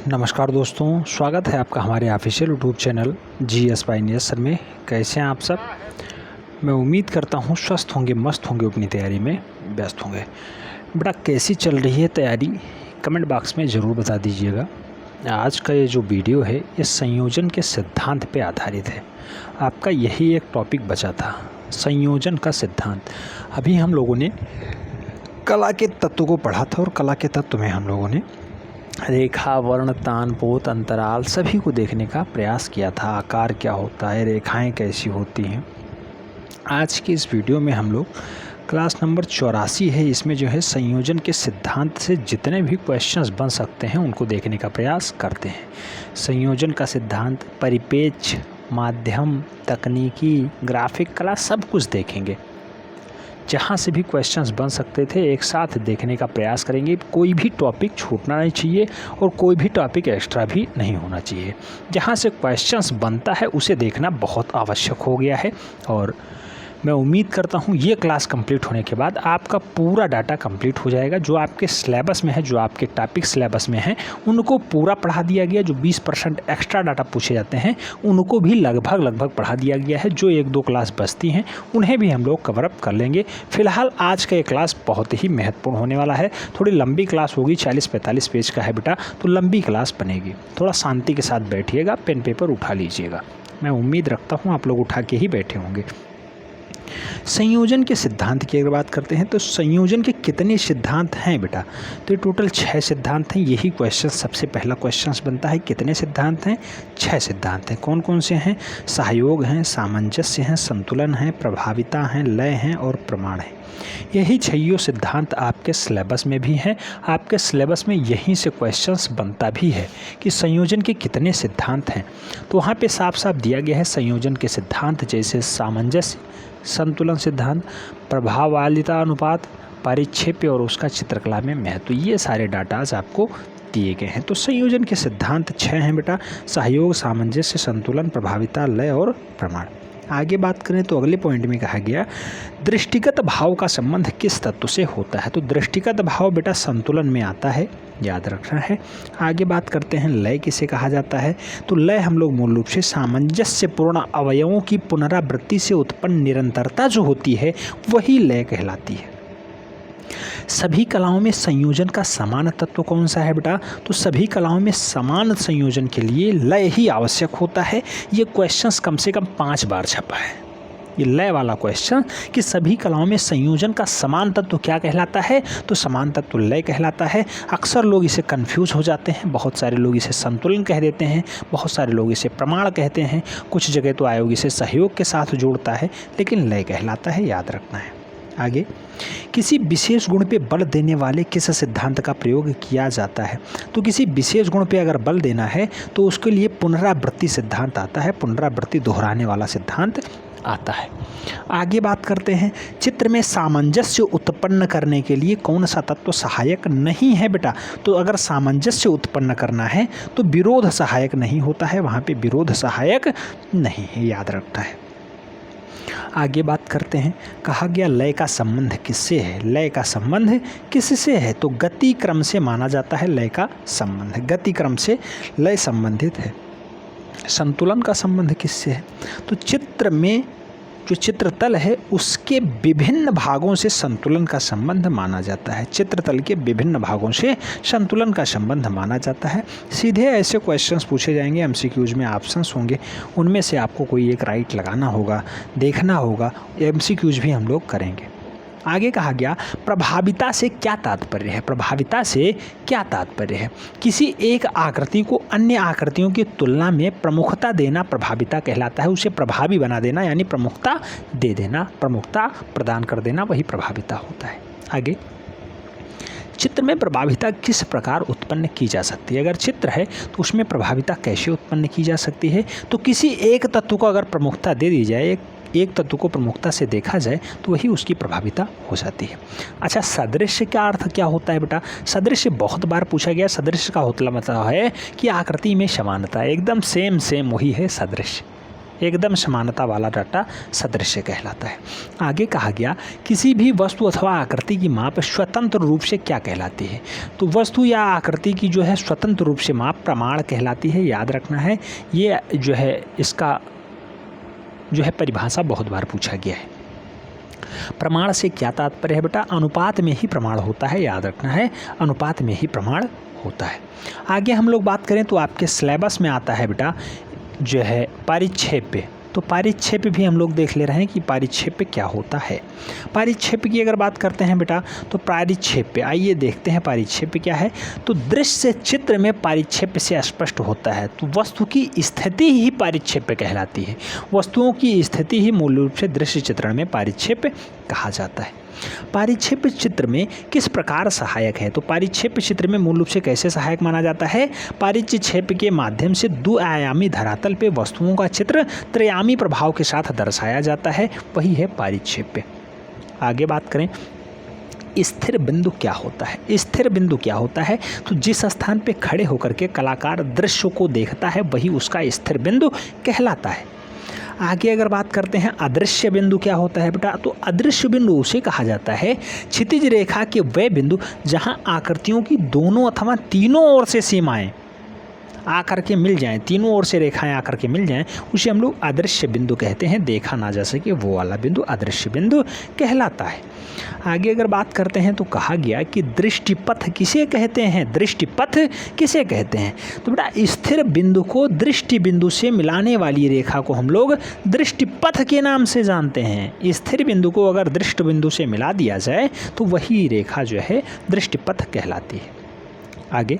नमस्कार दोस्तों, स्वागत है आपका हमारे official YouTube channel GS Pioneer sir में। कैसे हैं आप सब? मैं उम्मीद करता हूं स्वस्थ होंगे, मस्त होंगे, अपनी तैयारी में व्यस्त होंगे। बेटा कैसी चल रही है तैयारी, कमेंट बॉक्स में ज़रूर बता दीजिएगा। आज का ये जो वीडियो है ये संयोजन के सिद्धांत पे आधारित है। आपका यही एक टॉपिक बचा था, संयोजन का सिद्धांत। अभी हम लोगों ने कला के तत्व को पढ़ा था और कला के तत्व में हम लोगों ने रेखा, वर्ण, तान, पोत, अंतराल सभी को देखने का प्रयास किया था। आकार क्या होता है, रेखाएं कैसी होती हैं। आज की इस वीडियो में हम लोग क्लास नंबर 84 है, इसमें जो है संयोजन के सिद्धांत से जितने भी क्वेश्चंस बन सकते हैं उनको देखने का प्रयास करते हैं। संयोजन का सिद्धांत, परिपेक्ष, माध्यम, तकनीकी, ग्राफिक कला सब कुछ देखेंगे। जहाँ से भी क्वेश्चंस बन सकते थे एक साथ देखने का प्रयास करेंगे। कोई भी टॉपिक छूटना नहीं चाहिए और कोई भी टॉपिक एक्स्ट्रा भी नहीं होना चाहिए। जहाँ से क्वेश्चंस बनता है उसे देखना बहुत आवश्यक हो गया है और मैं उम्मीद करता हूँ ये क्लास कंप्लीट होने के बाद आपका पूरा डाटा कंप्लीट हो जाएगा। जो आपके सिलेबस में है, जो आपके टॉपिक सिलेबस में है, उनको पूरा पढ़ा दिया गया। जो 20% एक्स्ट्रा डाटा पूछे जाते हैं उनको भी लगभग पढ़ा दिया गया है। जो 1-2 क्लास बचती हैं उन्हें भी हम लोग कवर अप कर लेंगे। फिलहाल आज का ये क्लास बहुत ही महत्वपूर्ण होने वाला है। थोड़ी लंबी क्लास होगी, 40-45 पेज का है बेटा, तो लंबी क्लास बनेगी। थोड़ा शांति के साथ बैठिएगा, पेन पेपर उठा लीजिएगा। मैं उम्मीद रखता हूँ आप लोग उठा के ही बैठे होंगे। संयोजन के सिद्धांत की अगर बात करते हैं तो संयोजन के कितने सिद्धांत हैं बेटा? तो ये टोटल 6 सिद्धांत हैं। यही क्वेश्चन सबसे पहला क्वेश्चन बनता है, कितने सिद्धांत हैं? 6 सिद्धांत हैं। कौन कौन से हैं? सहयोग हैं, सामंजस्य हैं, संतुलन है, प्रभाविता हैं, लय हैं और प्रमाण है। यही 6 सिद्धांत आपके सिलेबस में भी हैं। आपके सिलेबस में यहीं से क्वेश्चंस बनता भी है कि संयोजन के कितने सिद्धांत हैं। तो वहाँ पे साफ साफ दिया गया है संयोजन के सिद्धांत, जैसे सामंजस्य, संतुलन सिद्धांत, प्रभाववालिता अनुपात, परिक्षेप्य और उसका चित्रकला में महत्व। ये सारे डाटाज आपको दिए गए हैं। तो संयोजन के सिद्धांत 6 हैं बेटा, सहयोग, सामंजस्य, संतुलन, प्रभाविता, लय और प्रमाण। आगे बात करें तो अगले पॉइंट में कहा गया दृष्टिगत भाव का संबंध किस तत्व से होता है। तो दृष्टिगत भाव बेटा संतुलन में आता है, याद रखना है। आगे बात करते हैं लय किसे कहा जाता है। तो लय हम लोग मूल रूप से सामंजस्यपूर्ण अवयवों की पुनरावृत्ति से उत्पन्न निरंतरता जो होती है वही लय कहलाती है। सभी कलाओं में संयोजन का समान तत्व कौन सा है बेटा? तो सभी कलाओं में समान संयोजन के लिए लय ही आवश्यक होता है। ये क्वेश्चंस कम से कम 5 बार छपा है, ये लय वाला क्वेश्चन कि सभी कलाओं में संयोजन का समान तत्व क्या कहलाता है। तो समान तत्व लय कहलाता है। अक्सर लोग इसे कंफ्यूज हो जाते हैं। बहुत सारे लोग इसे संतुलन कह देते हैं, बहुत सारे लोग इसे प्रमाण कहते हैं, कुछ जगह तो आयोग इसे सहयोग के साथ जोड़ता है, लेकिन लय कहलाता है, याद रखना है। आगे, किसी विशेष गुण पे बल देने वाले किस सिद्धांत का प्रयोग किया जाता है। तो किसी विशेष गुण पे अगर बल देना है तो उसके लिए पुनरावृत्ति सिद्धांत आता है, पुनरावृत्ति दोहराने वाला सिद्धांत आता है। आगे बात करते हैं चित्र में सामंजस्य उत्पन्न करने के लिए कौन सा तत्व सहायक नहीं है बेटा? तो अगर सामंजस्य उत्पन्न करना है तो विरोध सहायक नहीं होता है, वहाँ पे विरोध सहायक नहीं है, याद रखना है। आगे बात करते हैं, कहा गया लय का संबंध किससे है। लय का संबंध किससे है? तो गति क्रम से माना जाता है लय का संबंध, गति क्रम से लय संबंधित है। संतुलन का संबंध किससे है? तो चित्र में जो चित्रतल है उसके विभिन्न भागों से संतुलन का संबंध माना जाता है। चित्रतल के विभिन्न भागों से संतुलन का संबंध माना जाता है। सीधे ऐसे क्वेश्चंस पूछे जाएंगे, एमसीक्यूज में ऑप्शंस होंगे, उनमें से आपको कोई एक राइट लगाना होगा, देखना होगा। एमसीक्यूज भी हम लोग करेंगे। आगे कहा गया प्रभाविता से क्या तात्पर्य है। प्रभाविता से क्या तात्पर्य है? किसी एक आकृति को अन्य आकृतियों की तुलना में प्रमुखता देना प्रभाविता कहलाता है। उसे प्रभावी बना देना यानी प्रमुखता दे देना, प्रमुखता प्रदान कर देना, वही प्रभाविता होता है। आगे, चित्र में प्रभाविता किस प्रकार उत्पन्न की जा सकती है। अगर चित्र है तो उसमें प्रभाविता कैसे उत्पन्न की जा सकती है? तो किसी एक तत्व को अगर प्रमुखता दे दी जाए, एक तत्व को प्रमुखता से देखा जाए तो वही उसकी प्रभाविता हो जाती है। अच्छा, सदृश्य का अर्थ क्या होता है बेटा? सदृश्य बहुत बार पूछा गया। सदृश्य का मतलब है कि आकृति में समानता, एकदम सेम वही है सदृश्य। एकदम समानता वाला डाटा सदृश्य कहलाता है। आगे कहा गया किसी भी वस्तु अथवा आकृति की माप स्वतंत्र रूप से क्या कहलाती है। तो वस्तु या आकृति की जो है स्वतंत्र रूप से माप प्रमाण कहलाती है, याद रखना है। ये जो है इसका जो है परिभाषा बहुत बार पूछा गया है। प्रमाण से क्या तात्पर्य है बेटा, अनुपात में ही प्रमाण होता है, याद रखना है, अनुपात में ही प्रमाण होता है। आगे हम लोग बात करें तो आपके सिलेबस में आता है बेटा जो है पारिक्षेप्य। तो पारिक्षेप्य भी हम लोग देख ले रहे हैं कि पारिक्षेप्य क्या होता है। पारिक्षेप्य की अगर बात करते हैं बेटा तो पारिक्षेप्य, आइए देखते हैं पारिक्षेप्य क्या है। तो दृश्य चित्र में पारिक्षेप्य से स्पष्ट होता है। तो वस्तु की स्थिति ही पारिक्षेप्य कहलाती है। वस्तुओं की स्थिति ही मूल रूप से दृश्य चित्रण में पारिक्षेप्य कहा जाता है। पारिक्षेप्य चित्र में किस प्रकार सहायक है। तो पारिक्षेप्य चित्र में मूल रूप से कैसे सहायक माना जाता है, पारिक्षेप्य के माध्यम से द्विआयामी धरातल पे वस्तुओं का चित्र त्रयामी प्रभाव के साथ दर्शाया जाता है, वही है पारिक्षेप्य। आगे बात करें स्थिर बिंदु क्या होता है। स्थिर बिंदु क्या होता है, तो जिस स्थान पे खड़े होकर के कलाकार दृश्य को देखता है वही उसका स्थिर बिंदु कहलाता है। आगे अगर बात करते हैं अदृश्य बिंदु क्या होता है बेटा, तो अदृश्य बिंदु उसे कहा जाता है क्षितिज रेखा के वह बिंदु जहां आकृतियों की दोनों अथवा तीनों ओर से सीमाएं आकर के मिल जाएं, तीनों ओर से रेखाएं आकर के मिल जाएं, उसे हम लोग अदृश्य बिंदु कहते हैं। देखा ना जा सके वो वाला बिंदु अदृश्य बिंदु कहलाता है। आगे अगर बात करते हैं तो कहा गया कि दृष्टिपथ किसे कहते हैं। दृष्टिपथ किसे कहते हैं, तो बेटा स्थिर बिंदु को दृष्टि बिंदु से मिलाने वाली रेखा को हम लोग दृष्टिपथ के नाम से जानते हैं। स्थिर बिंदु को अगर दृष्टि बिंदु से मिला दिया जाए तो वही रेखा जो है दृष्टिपथ कहलाती है। आगे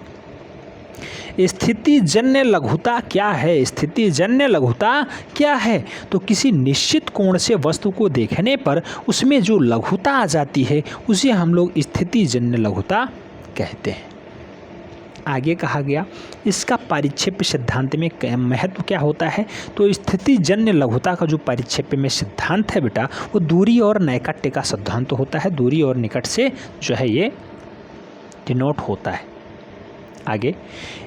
स्थिति जन्य लघुता क्या है। स्थिति जन्य लघुता क्या है, तो किसी निश्चित कोण से वस्तु को देखने पर उसमें जो लघुता आ जाती है उसे हम लोग स्थिति जन्य लघुता कहते हैं। आगे कहा गया इसका पारिक्षेप्य सिद्धांत में महत्व क्या होता है, तो स्थिति जन्य लघुता का जो पारिक्षेप्य में सिद्धांत है बेटा वो दूरी और नैकट्य का सिद्धांत होता है। दूरी और निकट से जो है ये डिनोट होता है। आगे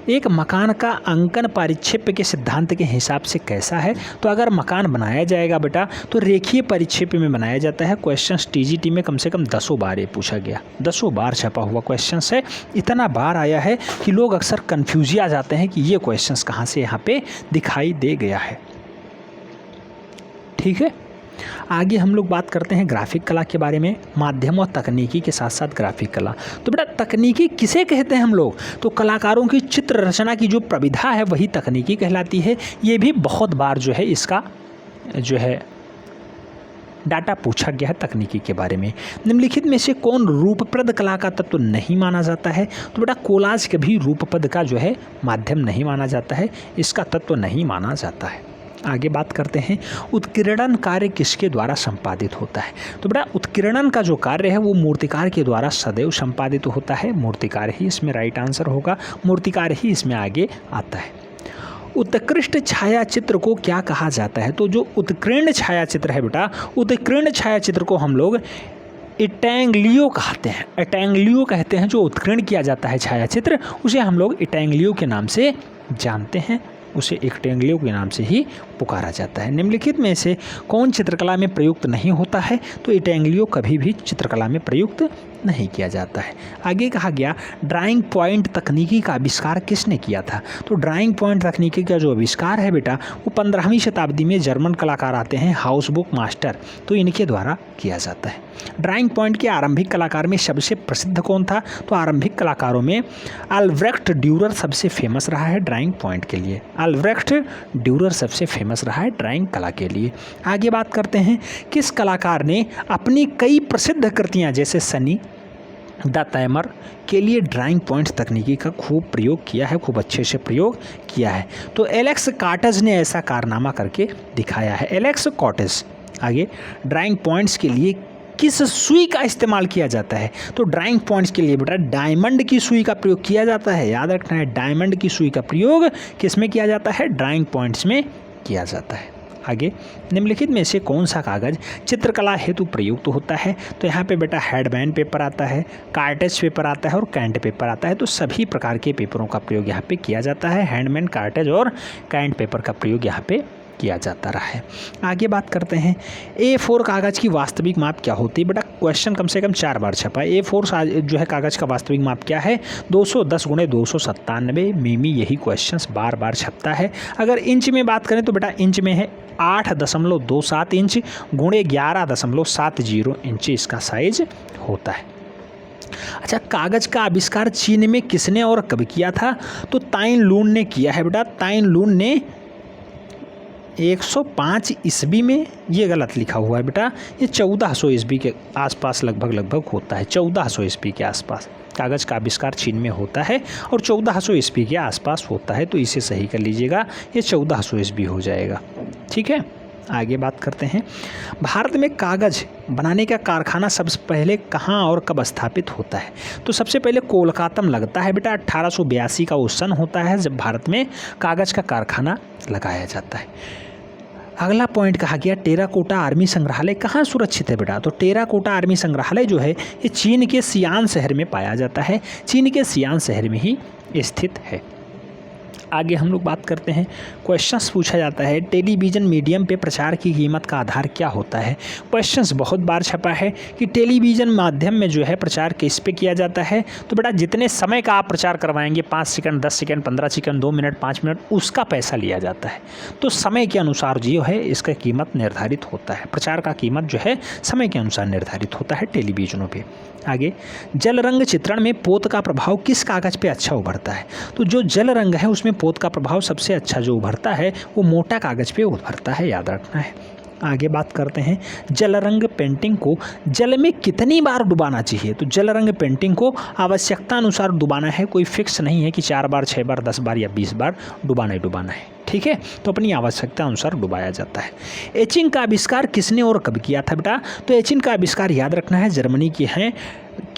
एक मकान का अंकन पारिक्षेप्य के सिद्धांत के हिसाब से कैसा है, तो अगर मकान बनाया जाएगा बेटा तो रेखीय परिक्षेप्य में बनाया जाता है। क्वेश्चंस टीजीटी में कम से कम 10 बार ये पूछा गया, 10 बार छपा हुआ क्वेश्चंस है। इतना बार आया है कि लोग अक्सर कन्फ्यूज आ जाते हैं कि ये क्वेश्चंस कहाँ से यहाँ पे दिखाई दे गया है। ठीक है, आगे हम लोग बात करते हैं ग्राफिक कला के बारे में, माध्यम और तकनीकी के साथ साथ ग्राफिक कला। तो बेटा तकनीकी किसे कहते हैं हम लोग, तो कलाकारों की चित्र रचना की जो प्रविधा है वही तकनीकी कहलाती है। ये भी बहुत बार जो है इसका जो है डाटा पूछा गया है तकनीकी के बारे में। निम्नलिखित में से कौन रूपप्रद कला का तत्व नहीं माना जाता है, तो बेटा कोलाज कभी रूपपद का जो है माध्यम नहीं माना जाता है, इसका तत्व नहीं माना जाता है। आगे बात करते हैं उत्कीर्णन कार्य किसके द्वारा संपादित होता है, तो बेटा उत्कीर्णन का जो कार्य है वो मूर्तिकार के द्वारा सदैव संपादित होता है। मूर्तिकार ही इसमें राइट आंसर होगा, मूर्तिकार ही इसमें आगे आता है। उत्कृष्ट छाया चित्र को क्या कहा जाता है, तो जो उत्कीर्ण छाया चित्र है बेटा, उत्कीर्ण छाया चित्र को हम लोग इटैंग्लियो कहते हैं। इटैंग्लियो कहते हैं जो उत्कीर्ण किया जाता है छाया चित्र, उसे हम लोग इटैंग्लियो के नाम से जानते हैं, उसे इटैंग्लियो के नाम से ही पुकारा जाता है। निम्नलिखित में से कौन चित्रकला में प्रयुक्त नहीं होता है, तो इटैंग्लियो कभी भी चित्रकला में प्रयुक्त नहीं किया जाता है। आगे कहा गया ड्राइंग पॉइंट तकनीकी का आविष्कार किसने किया था, तो ड्राइंग पॉइंट तकनीकी का जो आविष्कार है बेटा वो 15वीं शताब्दी में जर्मन कलाकार आते हैं हाउसबुक मास्टर, तो इनके द्वारा किया जाता है। ड्राइंग पॉइंट के आरंभिक कलाकार में सबसे प्रसिद्ध कौन था, तो आरंभिक कलाकारों में अल्ब्रेक्ट ड्यूरर सबसे फेमस रहा है ड्राइंग पॉइंट के लिए। अल्ब्रेक्ट ड्यूरर सबसे फेमस रहा है ड्राइंग कला के लिए। आगे बात करते हैं किस कलाकार ने अपनी कई प्रसिद्ध कृतियाँ जैसे सनी द टाइमर के लिए ड्राइंग पॉइंट तकनीकी का खूब प्रयोग किया है, खूब अच्छे से प्रयोग किया है, तो एलेक्स कॉटेज ने ऐसा कारनामा करके दिखाया है। Alex cottage. आगे ड्राइंग पॉइंट्स के लिए किस सुई का इस्तेमाल किया जाता है, तो ड्राइंग पॉइंट्स के लिए बेटा डायमंड की सुई का प्रयोग किया जाता है। याद रखना है डायमंड की सुई का प्रयोग किस में किया जाता है, ड्राइंग पॉइंट्स में किया जाता है। आगे निम्नलिखित में से कौन सा कागज़ चित्रकला हेतु प्रयुक्त होता है, तो यहाँ पे बेटा हैडमैन पेपर आता है, कार्टेज पेपर आता है और कैंट पेपर आता है, तो सभी प्रकार के पेपरों का प्रयोग यहाँ पे किया जाता है। हैंडमैन, कार्टेज और कैंट पेपर का प्रयोग यहाँ पे किया जाता रहा है। आगे बात करते हैं A4 कागज़ की वास्तविक माप क्या होती है। बेटा क्वेश्चन कम से कम 4 बार छपा है। A4 जो है कागज़ का वास्तविक माप क्या है, 210 × 297 में यही क्वेश्चन बार बार छपता है। अगर इंच में बात करें तो बेटा इंच में है 8.27 इंच × 11.70 इंच इसका साइज होता है। अच्छा, कागज़ का आविष्कार चीन में किसने और कब किया था, तो ताइन लुन ने किया है। बेटा ताइन लुन ने 105 ईस्वी में, ये गलत लिखा हुआ है बेटा, ये 1400 ईस्वी के आसपास लगभग होता है। 1400 ईस्वी के आसपास कागज़ का आविष्कार चीन में होता है और 1400 ईस्वी के आसपास होता है, तो इसे सही कर लीजिएगा, ये 1400 ईस्वी हो जाएगा। ठीक है, आगे बात करते हैं। भारत में कागज़ बनाने का कारखाना सबसे पहले कहाँ और कब स्थापित होता है, तो सबसे पहले कोलकाता में लगता है बेटा। 1882 का वो सन होता है जब भारत में कागज़ का कारखाना लगाया जाता है। अगला पॉइंट कहा गया टेराकोटा आर्मी संग्रहालय कहाँ सुरक्षित है बेटा, तो टेराकोटा आर्मी संग्रहालय जो है ये चीन के सियान शहर में पाया जाता है। चीन के सियान शहर में ही स्थित है। आगे हम लोग बात करते हैं, क्वेश्चंस पूछा जाता है टेलीविज़न मीडियम पे प्रचार की कीमत का आधार क्या होता है। क्वेश्चंस बहुत बार छपा है कि टेलीविज़न माध्यम में जो है प्रचार किस पे किया जाता है, तो बेटा जितने समय का आप प्रचार करवाएंगे, 5 second, 10 second, 15 second, 2 minute, 5 minute, उसका पैसा लिया जाता है। तो समय के अनुसार जो है इसका कीमत निर्धारित होता है। प्रचार का कीमत जो है समय के अनुसार निर्धारित होता है टेलीविज़नों पर। आगे, जल रंग चित्रण में पोत का प्रभाव किस कागज़ पे अच्छा उभरता है, तो जो जल रंग है उसमें पोत का प्रभाव सबसे अच्छा जो उभरता है वो मोटा कागज़ पे उभरता है, याद रखना है। आगे बात करते हैं जल रंग पेंटिंग को जल में कितनी बार डुबाना चाहिए, तो जल रंग पेंटिंग को आवश्यकता अनुसार डुबाना है, कोई फिक्स नहीं है कि 4 बार, 6 बार, 10 बार या 20 बार डुबाना है। ठीक है, तो अपनी आवश्यकता अनुसार डुबाया जाता है। एचिंग का आविष्कार किसने और कब किया था बेटा, तो एचिंग का आविष्कार याद रखना है जर्मनी के हैं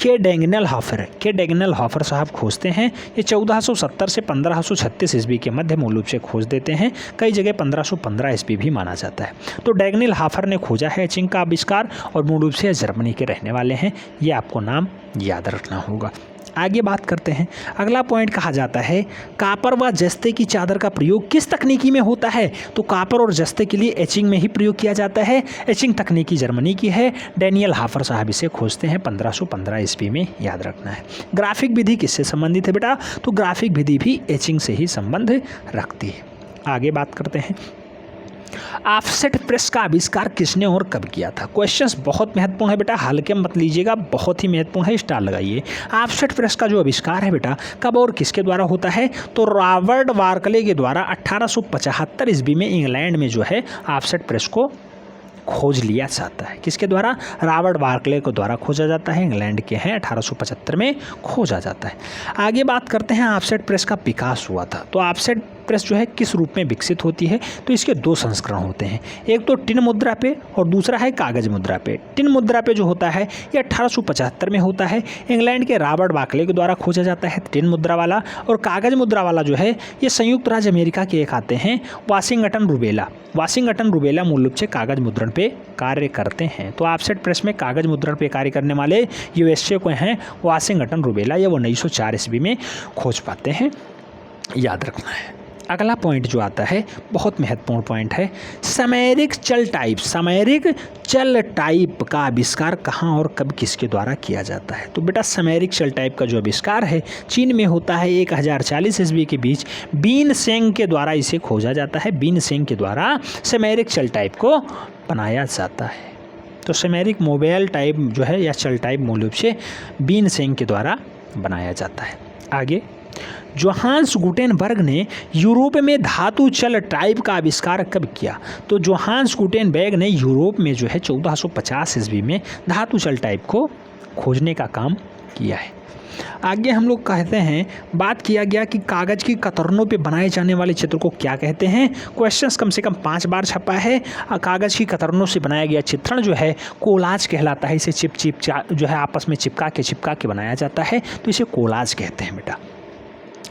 के डेगनल हॉफर साहब खोजते हैं। ये 1470 से 1536 ईस्वी के मध्य मूल रूप से खोज देते हैं। कई जगह 1515 ईस्वी भी माना जाता है। तो डेगनल हॉफर ने खोजा है एचिंग का आविष्कार और मूल रूप से जर्मनी के रहने वाले हैं। ये आपको नाम याद रखना होगा। आगे बात करते हैं, अगला पॉइंट कहा जाता है कापर व जस्ते की चादर का प्रयोग किस तकनीकी में होता है, तो कापर और जस्ते के लिए एचिंग में ही प्रयोग किया जाता है। एचिंग तकनीकी जर्मनी की है। डैनियल हाफर साहब इसे खोजते हैं 1515 ईस्वी में, याद रखना है। ग्राफिक विधि किससे संबंधित है बेटा, तो ग्राफिक विधि भी एचिंग से ही संबंध रखती है। आगे बात करते हैं ऑफसेट प्रेस का आविष्कार किसने और कब किया था। क्वेश्चंस बहुत महत्वपूर्ण है बेटा, हल्के मत लीजिएगा, बहुत ही महत्वपूर्ण है, स्टार लगाइए। ऑफसेट प्रेस का जो आविष्कार है बेटा कब और किसके द्वारा होता है, तो रॉबर्ट बार्कले के द्वारा 1875 ईस्वी में इंग्लैंड में जो है ऑफसेट प्रेस को खोज लिया जाता है। किसके द्वारा, रॉबर्ट बार्कले के द्वारा खोजा जाता है। इंग्लैंड के हैं, 1875 में खोजा जाता है। आगे बात करते हैं ऑफसेट प्रेस का विकास हुआ था, तो ऑफसेट प्रेस जो है किस रूप में विकसित होती है, तो इसके 2 संस्करण होते हैं, एक तो टिन मुद्रा पे और दूसरा है कागज मुद्रा पे। टिन मुद्रा पे जो होता है ये 1875 में होता है। इंग्लैंड के रॉबर्ट बार्कले के द्वारा खोजा जाता है टिन मुद्रा वाला, और कागज मुद्रा वाला जो है ये संयुक्त राज्य अमेरिका के एक आते हैं वाशिंगटन रुबेला मूल रूप से कागज मुद्रण पे कार्य करते हैं। तो ऑफसेट प्रेस में कागज मुद्रण पे कार्य करने वाले यूएसए को हैं वाशिंगटन रुबेला, ये वो 1904 ईस्वी में खोज पाते हैं, याद रखना है। अगला पॉइंट जो आता है बहुत महत्वपूर्ण पॉइंट है, समैरिक चल टाइप का आविष्कार कहाँ और कब किसके द्वारा किया जाता है। तो बेटा समैरिक चल टाइप का जो आविष्कार है चीन में होता है 1040 ईस्वी के बीच, बीन सेंग के द्वारा इसे खोजा जाता है। बीन सेंग के द्वारा समैरिक चल टाइप को बनाया जाता है। तो समैरिक मोबाइल टाइप जो है या चल टाइप मूल रूप से बीन सेंग के द्वारा बनाया जाता है। आगे, जोहान्स गुटेनबर्ग ने यूरोप में धातु चल टाइप का आविष्कार कब किया, तो जोहान्स गुटेनबर्ग ने यूरोप में जो है 1450 ईस्वी में धातु चल टाइप को खोजने का काम किया है। आगे हम लोग कहते हैं, बात किया गया कि कागज़ की कतरनों पे बनाए जाने वाले चित्र को क्या कहते हैं। क्वेश्चंस कम से कम 5 बार छपा है। कागज़ की कतरनों से बनाया गया चित्रण जो है कोलाज कहलाता है। इसे चिप जो है आपस में चिपका के बनाया जाता है, तो इसे कोलाज कहते हैं बेटा।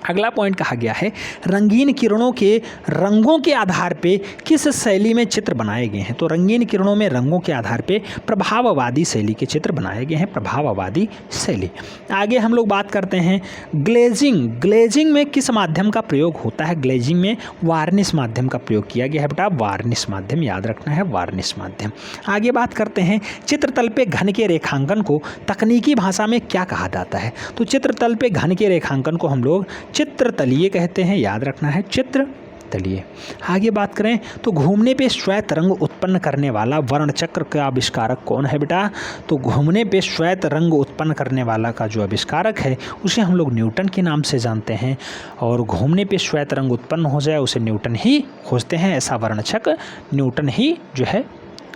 अगला पॉइंट कहा गया है रंगीन किरणों के रंगों के आधार पे किस शैली में चित्र बनाए गए हैं। तो रंगीन किरणों में रंगों के आधार पे प्रभाववादी शैली के चित्र बनाए गए हैं, प्रभाववादी शैली। आगे हम लोग बात करते हैं ग्लेजिंग। ग्लेजिंग में किस माध्यम का प्रयोग होता है। ग्लेजिंग में वार्निश माध्यम का प्रयोग किया गया है बेटा, वार्निश माध्यम याद रखना है, वार्निश माध्यम। आगे बात करते हैं चित्रतल पे घन के रेखांकन को तकनीकी भाषा में क्या कहा जाता है। तो चित्रतल पे घन के रेखांकन को हम लोग चित्रतलीय कहते हैं, याद रखना है, चित्रतलीय। आगे बात करें तो घूमने पे श्वेत रंग उत्पन्न करने वाला वर्णचक्र का आविष्कारक कौन है बेटा। तो घूमने पे श्वेत रंग उत्पन्न करने वाला का जो आविष्कारक है उसे हम लोग न्यूटन के नाम से जानते हैं, और घूमने पे श्वेत रंग उत्पन्न हो जाए उसे न्यूटन ही खोजते हैं। ऐसा वर्णचक्र न्यूटन ही जो है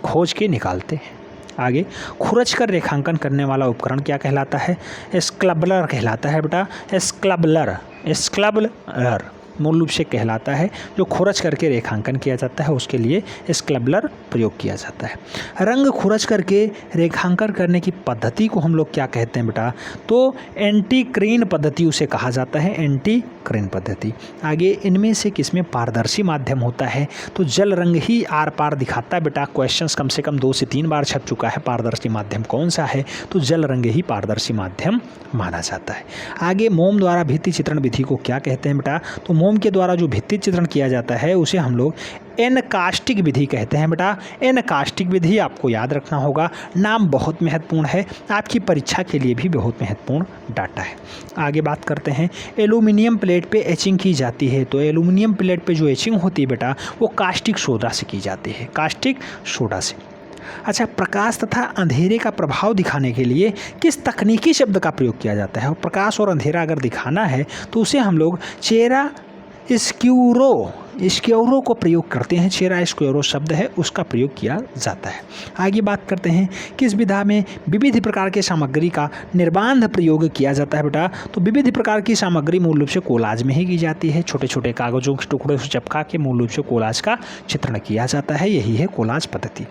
खोज के निकालते हैं। आगे खुरच कर रेखांकन करने वाला उपकरण क्या कहलाता है। स्क्रैबलर कहलाता है बेटा, स्क्रैबलर, स्क्रैबलर मूल रूप से कहलाता है। जो खुरच करके रेखांकन किया जाता है उसके लिए स्क्रैबलर प्रयोग किया जाता है। रंग खुरच करके रेखांकन करने की पद्धति को हम लोग क्या कहते हैं बेटा। तो एंटी क्रेन पद्धति उसे कहा जाता है, एंटी क्रेन पद्धति। आगे इनमें से किसमें पारदर्शी माध्यम होता है। तो जल रंग ही आर पार दिखाता है बेटा। क्वेश्चंस कम से कम 2 से 3 बार छप चुका है। पारदर्शी माध्यम कौन सा है। तो जल रंग ही पारदर्शी माध्यम माना जाता है। आगे मोम द्वारा भित्ति चित्रण विधि को क्या कहते हैं बेटा। तो मोम के द्वारा जो भित्ति चित्रण किया जाता है उसे हम लोग एनकास्टिक विधि कहते हैं बेटा। एनकास्टिक विधि आपको याद रखना होगा, नाम बहुत महत्वपूर्ण है, आपकी परीक्षा के लिए भी बहुत महत्वपूर्ण डाटा है। आगे बात करते हैं एल्यूमिनियम प्लेट पे एचिंग की जाती है। तो एल्यूमिनियम प्लेट पे जो एचिंग होती है बेटा वो कास्टिक सोडा से की जाती है, कास्टिक सोडा से। अच्छा, प्रकाश तथा अंधेरे का प्रभाव दिखाने के लिए किस तकनीकी शब्द का प्रयोग किया जाता है। और प्रकाश और अंधेरा अगर दिखाना है तो उसे हम लोग चेरा स्क्यूरो को प्रयोग करते हैं। चेरा स्क्यूरो शब्द है उसका प्रयोग किया जाता है। आगे बात करते हैं किस विधा में विविध प्रकार के सामग्री का निर्बाध प्रयोग किया जाता है बेटा। तो विविध प्रकार की सामग्री मूल रूप से कोलाज में ही की जाती है। छोटे छोटे कागजों के टुकड़े से चिपका के मूल रूप से कोलाज का चित्रण किया जाता है, यही है कोलाज पद्धति।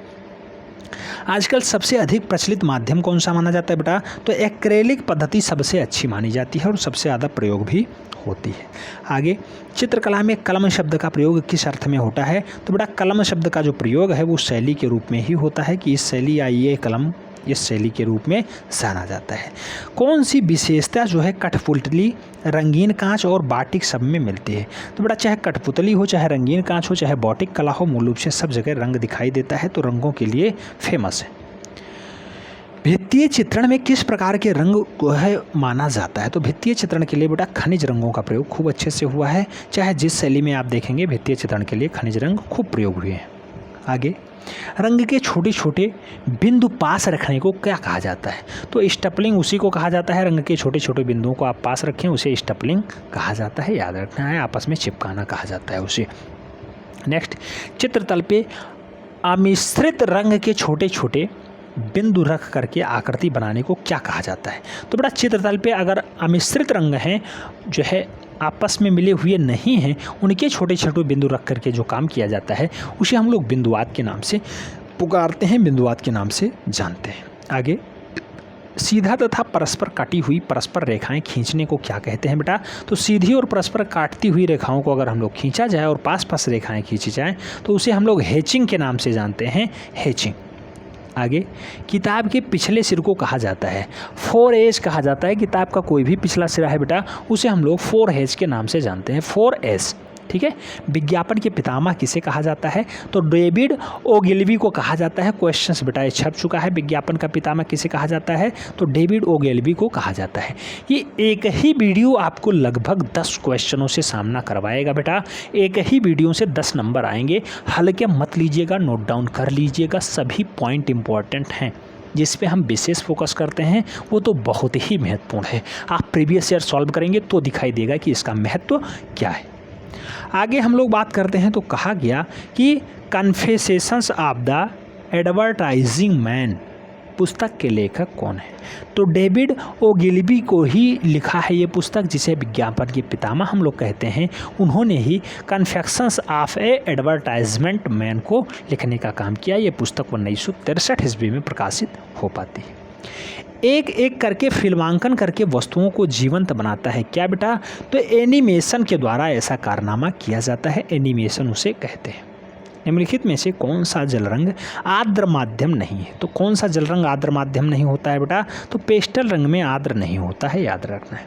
आजकल सबसे अधिक प्रचलित माध्यम कौन सा माना जाता है बेटा। तो एक्रेलिक पद्धति सबसे अच्छी मानी जाती है और सबसे ज़्यादा प्रयोग भी होती है। आगे चित्रकला में कलम शब्द का प्रयोग किस अर्थ में होता है। तो बेटा कलम शब्द का जो प्रयोग है वो शैली के रूप में ही होता है कि इस शैली या ये कलम इस शैली के रूप में जाना जाता है। कौन सी विशेषता जो है कठपुतली, रंगीन कांच और बाटिक सब में मिलती है। तो बेटा चाहे कठपुतली हो, चाहे रंगीन कांच हो, चाहे बाटिक कला हो, मूल रूप से सब जगह रंग दिखाई देता है, तो रंगों के लिए फेमस है। भित्तीय चित्रण में किस प्रकार के रंग को है माना जाता है। तो भित्तीय चित्रण के लिए बेटा खनिज रंगों का प्रयोग खूब अच्छे से हुआ है। चाहे जिस शैली में आप देखेंगे भित्तीय चित्रण के लिए खनिज रंग खूब प्रयोग हुए हैं। आगे रंग के छोटे छोटे बिंदु पास रखने को क्या कहा जाता है। तो स्टपलिंग उसी को कहा जाता है। रंग के छोटे छोटे बिंदुओं को आप पास रखें उसे स्टपलिंग कहा जाता है, याद रखना है। आपस में चिपकाना कहा जाता है उसे। नेक्स्ट, चित्रतल पे अमिश्रित रंग के छोटे छोटे बिंदु रख करके आकृति बनाने को क्या कहा जाता है। तो बेटा चित्रतल पे अगर अमिश्रित रंग हैं जो है आपस में मिले हुए नहीं हैं, उनके छोटे छोटे बिंदु रख करके जो काम किया जाता है उसे हम लोग बिंदुवाद के नाम से पुकारते हैं, बिंदुवाद के नाम से जानते हैं। आगे सीधा तथा परस्पर काटी हुई परस्पर रेखाएं खींचने को क्या कहते हैं बेटा। तो सीधी और परस्पर काटती हुई रेखाओं को अगर हम लोग खींचा जाए और पास पास रेखाएं खींची जाएं तो उसे हम लोग हैचिंग के नाम से जानते हैं, हैचिंग। आगे किताब के पिछले सिर को कहा जाता है 4H कहा जाता है। किताब का कोई भी पिछला सिरा है बेटा उसे हम लोग 4H के नाम से जानते हैं, 4H, ठीक है। विज्ञापन के पितामह किसे कहा जाता है। तो डेविड ओगिलवी को कहा जाता है। क्वेश्चंस बेटा ये छप चुका है। विज्ञापन का पितामह किसे कहा जाता है। तो डेविड ओगिलवी को कहा जाता है। ये एक ही वीडियो आपको लगभग 10 क्वेश्चनों से सामना करवाएगा बेटा। एक ही वीडियो से 10 नंबर आएंगे। हल्के मत लीजिएगा, नोट डाउन कर लीजिएगा। सभी पॉइंट इंपॉर्टेंट हैं। जिस पे हम विशेष फोकस करते हैं वो तो बहुत ही महत्वपूर्ण है। आप प्रीवियस ईयर सॉल्व करेंगे तो दिखाई देगा कि इसका महत्व क्या है। आगे हम लोग बात करते हैं तो कहा गया कि कन्फेसेशंस ऑफ द एडवर्टाइजिंग मैन पुस्तक के लेखक कौन है। तो डेविड ओगिलवी को ही लिखा है ये पुस्तक, जिसे विज्ञापन के पितामह हम लोग कहते हैं। उन्होंने ही कन्फेक्शंस ऑफ ए एडवर्टाइजमेंट मैन को लिखने का काम किया। ये पुस्तक 1963 ईस्वी में प्रकाशित हो पाती है। एक एक करके फिल्मांकन करके वस्तुओं को जीवंत बनाता है। क्या बेटा? तो एनिमेशन के द्वारा ऐसा कारनामा किया जाता है, एनिमेशन उसे कहते हैं। निम्नलिखित में से कौन सा जल रंग आर्द्र माध्यम नहीं है? तो कौन सा जल रंग आर्द्र माध्यम नहीं होता है बेटा? तो पेस्टल रंग में आर्द्र नहीं होता है, याद रखना है।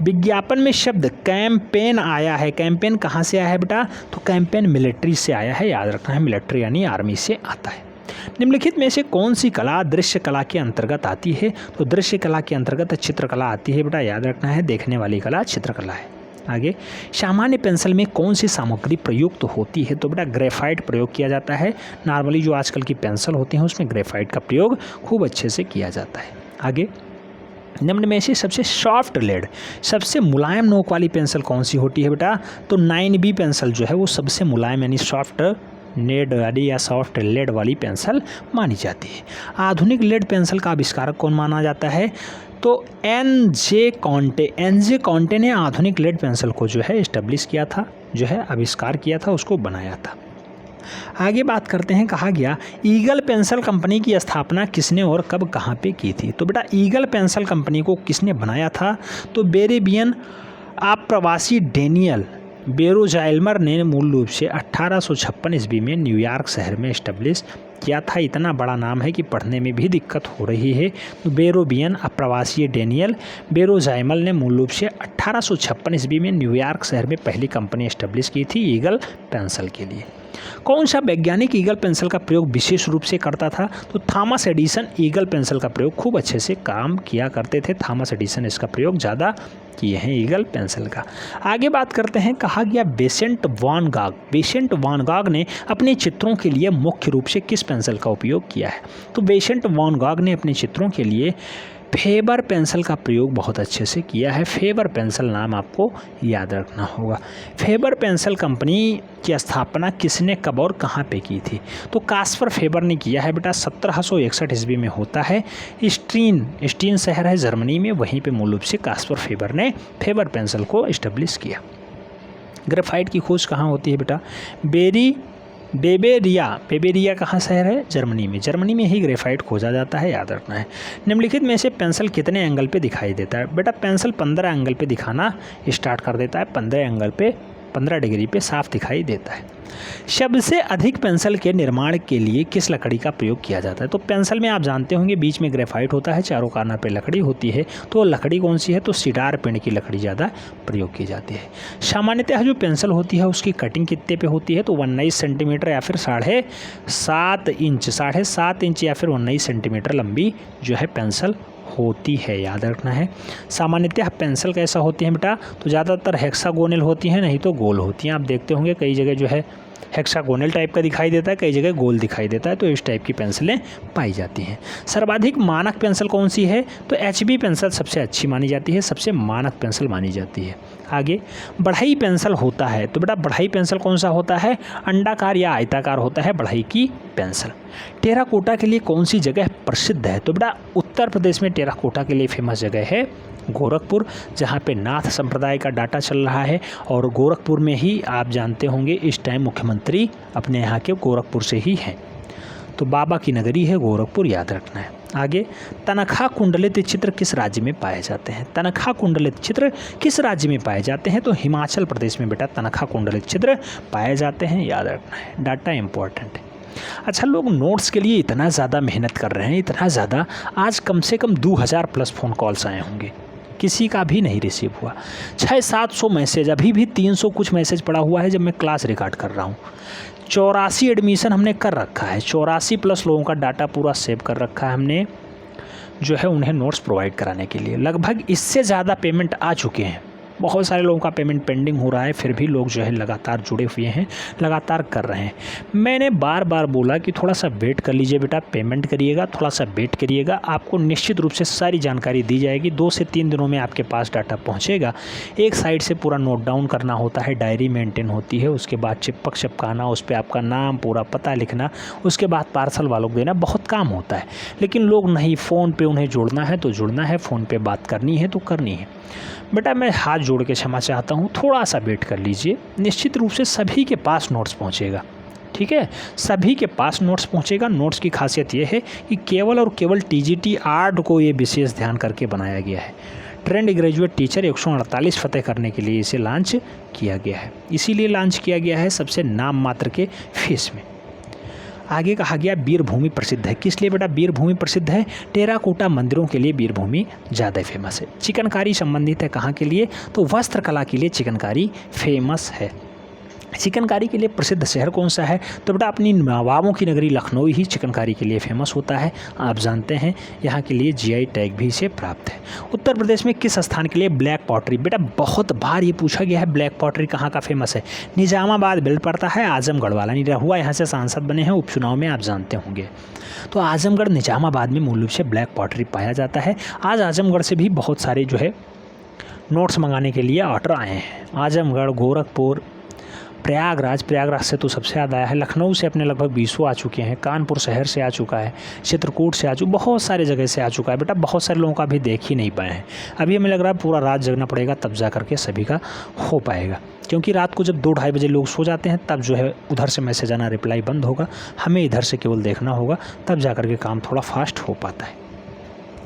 विज्ञापन में शब्द कैंपेन आया है, कैंपेन कहाँ से आया है बेटा? तो कैंपेन मिलिट्री से आया है, याद रखना है, मिलिट्री यानी आर्मी से आता है। निम्नलिखित में से कौन सी कला दृश्य कला के अंतर्गत आती है? तो दृश्य कला के अंतर्गत चित्रकला आती है बेटा, याद रखना है, देखने वाली कला चित्रकला है। आगे, सामान्य पेंसिल में कौन सी सामग्री प्रयुक्त होती है? तो बेटा ग्रेफाइट प्रयोग किया जाता है। नॉर्मली जो आजकल की पेंसिल होती हैं उसमें ग्रेफाइट का प्रयोग खूब अच्छे से किया जाता है। आगे, निम्न में से सबसे सॉफ्ट लेड, सबसे मुलायम नोक वाली पेंसिल कौन सी होती है बेटा? तो 9B पेंसिल जो है वो सबसे मुलायम यानी सॉफ्ट लेड वाली या सॉफ्ट लेड वाली पेंसिल मानी जाती है। आधुनिक लेड पेंसिल का आविष्कारक कौन माना जाता है? तो एन.जे. कॉन्टे ने आधुनिक लेड पेंसिल को जो है इस्टेब्लिश किया था, जो है आविष्कार किया था, उसको बनाया था। आगे बात करते हैं, कहा गया ईगल पेंसिल कंपनी की स्थापना किसने और कब कहाँ पे की थी? तो बेटा ईगल पेंसिल कंपनी को किसने बनाया था? तो बेरेबियन आप्रवासी डेनियल बेरोजाइल्मर ने मूल रूप से 1856 ईस्वी में न्यूयॉर्क शहर में इस्टेब्लिश किया था। इतना बड़ा नाम है कि पढ़ने में भी दिक्कत हो रही है। तो बेरोबियन अप्रवासी डेनियल बेरोजाइमल ने मूल रूप से 1856 ईस्वी में न्यूयॉर्क शहर में पहली कंपनी इस्टेब्लिश की थी ईगल पेंसिल के लिए। कौन सा वैज्ञानिक ईगल पेंसिल का प्रयोग विशेष रूप से करता था? तो थॉमस एडिसन ईगल पेंसिल का प्रयोग खूब अच्छे से काम किया करते थे। थॉमस एडिसन इसका प्रयोग ज़्यादा किए हैं ईगल पेंसिल का। आगे बात करते हैं, कहा गया विसेंट वान गॉग ने अपने चित्रों के लिए मुख्य रूप से किस पेंसिल का उपयोग किया है? तो विसेंट वान गॉग ने अपने चित्रों के लिए फेबर पेंसिल का प्रयोग बहुत अच्छे से किया है। फेबर पेंसिल नाम आपको याद रखना होगा। फेबर पेंसिल कंपनी की स्थापना किसने कब और कहाँ पे की थी? तो कास्पर फेबर ने किया है बेटा, 1761 ईस्वी में होता है। स्टीन शहर है जर्मनी में, वहीं पे मूल रूप से कास्पर फेबर ने फेबर पेंसिल को इस्टेब्लिश किया। ग्रेफाइट की खोज कहाँ होती है बेटा? बेबेरिया कहाँ शहर है? जर्मनी में ही ग्रेफाइट खोजा जाता है, याद रखना है। निम्नलिखित में से पेंसिल कितने एंगल पे दिखाई देता है? बेटा पेंसिल 15 एंगल पे दिखाना स्टार्ट कर देता है। 15 डिग्री पे साफ दिखाई देता है। सबसे अधिक पेंसिल के निर्माण के लिए किस लकड़ी का प्रयोग किया जाता है? तो पेंसिल में आप जानते होंगे बीच में ग्रेफाइट होता है, चारों कॉर्नर पे लकड़ी होती है। तो लकड़ी कौन सी है? तो सीडार पेड़ की लकड़ी ज़्यादा प्रयोग की जाती है। सामान्यतः जो पेंसिल होती है उसकी कटिंग कितने पे होती है? तो 19 सेंटीमीटर या फिर 7.5 इंच या फिर 19 सेंटीमीटर लंबी जो है पेंसिल होती है, याद रखना है। सामान्यतः पेंसिल कैसा होती है बेटा? तो ज़्यादातर हेक्सागोनल होती हैं, नहीं तो गोल होती हैं। आप देखते होंगे कई जगह जो है हेक्सागोनल टाइप का दिखाई देता है, कई जगह गोल दिखाई देता है। तो इस टाइप की पेंसिलें पाई जाती हैं। सर्वाधिक मानक पेंसिल कौन सी है? तो HB पेंसिल सबसे अच्छी मानी जाती है, सबसे मानक पेंसिल मानी जाती है। आगे, बढ़ई पेंसिल होता है, तो बेटा बढ़ई पेंसिल कौन सा होता है? अंडाकार या आयताकार होता है बढ़ई की पेंसिल। टेराकोटा के लिए कौन सी जगह प्रसिद्ध है? तो बेटा उत्तर प्रदेश में टेराकोटा के लिए फेमस जगह है गोरखपुर, जहाँ पे नाथ संप्रदाय का डाटा चल रहा है। और गोरखपुर में ही आप जानते होंगे इस टाइम मुख्यमंत्री अपने यहाँ के गोरखपुर से ही हैं। तो बाबा की नगरी है गोरखपुर, याद रखना है। आगे, तनखा कुंडलित चित्र किस राज्य में पाए जाते हैं? तनखा कुंडलित चित्र किस राज्य में पाए जाते हैं? तो हिमाचल प्रदेश में बेटा तनखा कुंडलित चित्र पाए जाते हैं, याद रखना है। डाटा इंपॉर्टेंट है। अच्छा, लोग नोट्स के लिए इतना ज़्यादा मेहनत कर रहे हैं, इतना ज़्यादा, आज कम से कम 2000 प्लस फ़ोन कॉल्स आए होंगे, किसी का भी नहीं रिसीव हुआ। 600-700 मैसेज, अभी भी 300 कुछ मैसेज पड़ा हुआ है जब मैं क्लास रिकॉर्ड कर रहा हूँ। 84 एडमिशन हमने कर रखा है, 84 प्लस लोगों का डाटा पूरा सेव कर रखा है हमने, जो है उन्हें नोट्स प्रोवाइड कराने के लिए। लगभग इससे ज़्यादा पेमेंट आ चुके हैं। बहुत सारे लोगों का पेमेंट पेंडिंग हो रहा है, फिर भी लोग जो है लगातार जुड़े हुए हैं, लगातार कर रहे हैं। मैंने बार बार बोला कि थोड़ा सा वेट कर लीजिए बेटा, पेमेंट करिएगा, थोड़ा सा वेट करिएगा, आपको निश्चित रूप से सारी जानकारी दी जाएगी। 2 से 3 दिनों में आपके पास डाटा पहुंचेगा। एक साइड से पूरा नोट डाउन करना होता है, डायरी मेंटेन होती है, उसके बाद चिपकाना, उस पर आपका नाम पूरा पता लिखना, उसके बाद पार्सल वालों को देना, बहुत काम होता है। लेकिन लोग नहीं, फ़ोन पे उन्हें जुड़ना है तो जुड़ना है, फ़ोन पे बात करनी है तो करनी है। बेटा मैं हाथ जोड़ के क्षमा चाहता हूँ, थोड़ा सा वेट कर लीजिए, निश्चित रूप से सभी के पास नोट्स पहुँचेगा। ठीक है, सभी के पास नोट्स पहुंचेगा। नोट्स की खासियत ये है कि केवल और केवल TGT 8 को ये विशेष ध्यान करके बनाया गया है। ट्रेंड ग्रेजुएट टीचर 148 फतेह करने के लिए इसे लॉन्च किया गया है। इसीलिए लॉन्च किया गया है सबसे नाम मात्र के फीस में। आगे कहा गया वीरभूमि प्रसिद्ध है। किस लिए बेटा वीरभूमि प्रसिद्ध है? टेराकोटा मंदिरों के लिए वीरभूमि ज़्यादा फेमस है। चिकनकारी संबंधित है कहाँ के लिए? तो वस्त्रकला के लिए चिकनकारी फेमस है। चिकनकारी के लिए प्रसिद्ध शहर कौन सा है? तो बेटा अपनी नवाबों की नगरी लखनऊ ही चिकनकारी के लिए फेमस होता है। आप जानते हैं यहाँ के लिए GI टैग भी इसे प्राप्त है। उत्तर प्रदेश में किस स्थान के लिए ब्लैक पॉटरी? बेटा बहुत बार ये पूछा गया है, ब्लैक पॉटरी कहाँ का फेमस है? निजामाबाद बिल पड़ता है, आजमगढ़ वाला। निरहुआ यहाँ से सांसद बने हैं उपचुनाव में, आप जानते होंगे। तो आजमगढ़ निजामाबाद में मूल रूप से ब्लैक पॉटरी पाया जाता है। आज आजमगढ़ से भी बहुत सारे जो है नोट्स मंगाने के लिए ऑर्डर आए हैं। आजमगढ़, गोरखपुर, प्रयागराज से तो सबसे ज़्यादा आया है। लखनऊ से अपने लगभग 20 आ चुके हैं। कानपुर शहर से आ चुका है, चित्रकूट से बहुत सारे जगह से आ चुका है। बेटा बहुत सारे लोगों का अभी देख ही नहीं पाए हैं। अभी हमें लग रहा है पूरा रात जगना पड़ेगा, तब जा करके सभी का हो पाएगा। क्योंकि रात को जब 2-2:30 बजे लोग सो जाते हैं, तब जो है उधर से मैसेज आना, रिप्लाई बंद होगा। हमें इधर से केवल देखना होगा, तब जा करके काम थोड़ा फास्ट हो पाता है।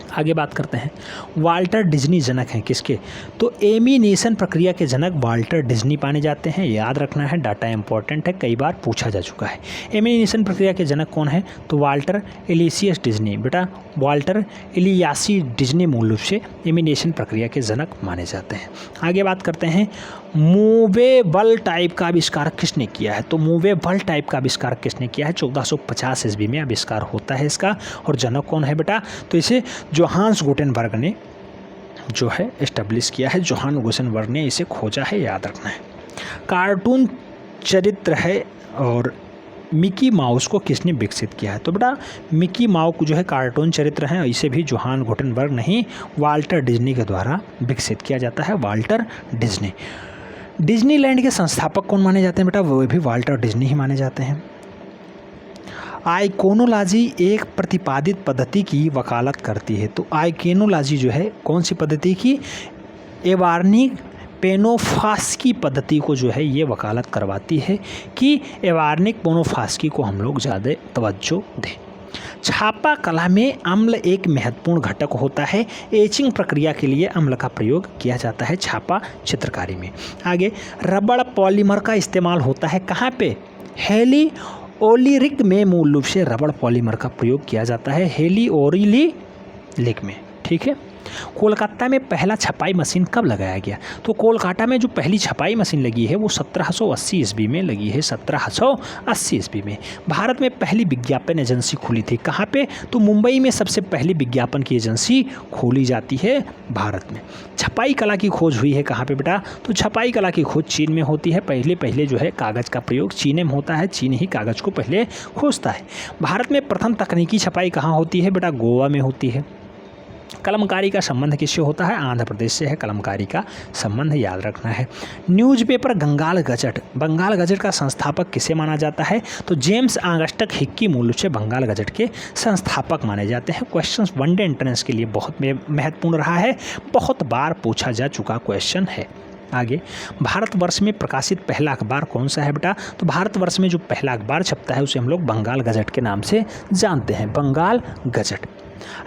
आगे बात करते हैं, वाल्टर डिज्नी जनक हैं किसके? तो एमिनेशन प्रक्रिया के जनक वाल्टर डिज्नी माने जाते हैं। याद रखना है, डाटा इंपॉर्टेंट है, कई बार पूछा जा चुका है। एमिनेशन प्रक्रिया के जनक कौन है? तो वाल्टर एलिसियस डिज्नी। बेटा वाल्टर एलियासी डिज्नी मूल रूप से एमिनेशन प्रक्रिया के जनक माने जाते हैं। आगे बात करते हैं, मूवेबल टाइप का आविष्कार किसने किया है? तो मूवेबल टाइप का आविष्कार किसने किया है? 1450 ईस्वी में आविष्कार होता है इसका। और जनक कौन है बेटा? तो इसे जोहान्स गुटेनबर्ग ने जो है एस्टेब्लिश किया है। जोहान गुटेनबर्ग ने इसे खोजा है, याद रखना है। कार्टून चरित्र है और मिकी माउस को किसने विकसित किया है? तो बेटा मिकी माउस को जो है कार्टून चरित्र हैं, इसे भी जोहान गुटेनबर्ग नहीं वाल्टर डिज्नी के द्वारा विकसित किया जाता है। Walter Disney. डिज्नीलैंड के संस्थापक कौन माने जाते हैं? बेटा वो भी वाल्टर डिज्नी ही माने जाते हैं। आइकोनोलॉजी एक प्रतिपादित पद्धति की वकालत करती है। तो आइकोनोलॉजी जो है कौन सी पद्धति की? एवार्निक पेनोफास्की पद्धति को जो है ये वकालत करवाती है कि एवार्निक पेनोफास्की को हम लोग ज़्यादा तवज्जो दें। छापा कला में अम्ल एक महत्वपूर्ण घटक होता है। एचिंग प्रक्रिया के लिए अम्ल का प्रयोग किया जाता है छापा चित्रकारी में। आगे रबड़ पॉलीमर का इस्तेमाल होता है कहाँ पे? हेलिओलिरिक में मूल रूप से रबड़ पॉलीमर का प्रयोग किया जाता है, हेलिओलिरिक में। ठीक है। कोलकाता में पहला छपाई मशीन कब लगाया गया? तो कोलकाता में जो पहली छपाई मशीन लगी है वो 1780 ईस्वी में लगी है। 1780 ईस्वी में। भारत में पहली विज्ञापन एजेंसी खुली थी कहाँ पे? तो मुंबई में सबसे पहली विज्ञापन की एजेंसी खोली जाती है भारत में। छपाई कला की खोज हुई है कहाँ पे बेटा? तो छपाई कला की खोज चीन में होती है। पहले जो है कागज़ का प्रयोग चीन में होता है। चीन ही कागज़ को पहले खोजता है। भारत में प्रथम तकनीकी छपाई कहाँ होती है बेटा? गोवा में होती है। कलमकारी का संबंध किससे होता है? आंध्र प्रदेश से है कलमकारी का संबंध, याद रखना है। न्यूज़पेपर बंगाल गजट का संस्थापक किसे माना जाता है? तो जेम्स ऑगस्टस हिक्की मूल रूप से बंगाल गजट के संस्थापक माने जाते हैं। क्वेश्चन वनडे एंट्रेंस के लिए बहुत महत्वपूर्ण रहा है, बहुत बार पूछा जा चुका क्वेश्चन है। आगे भारतवर्ष में प्रकाशित पहला अखबार कौन सा है बेटा? तो भारतवर्ष में जो पहला अखबार छपता है उसे हम लोग बंगाल गजट के नाम से जानते हैं, बंगाल गजट।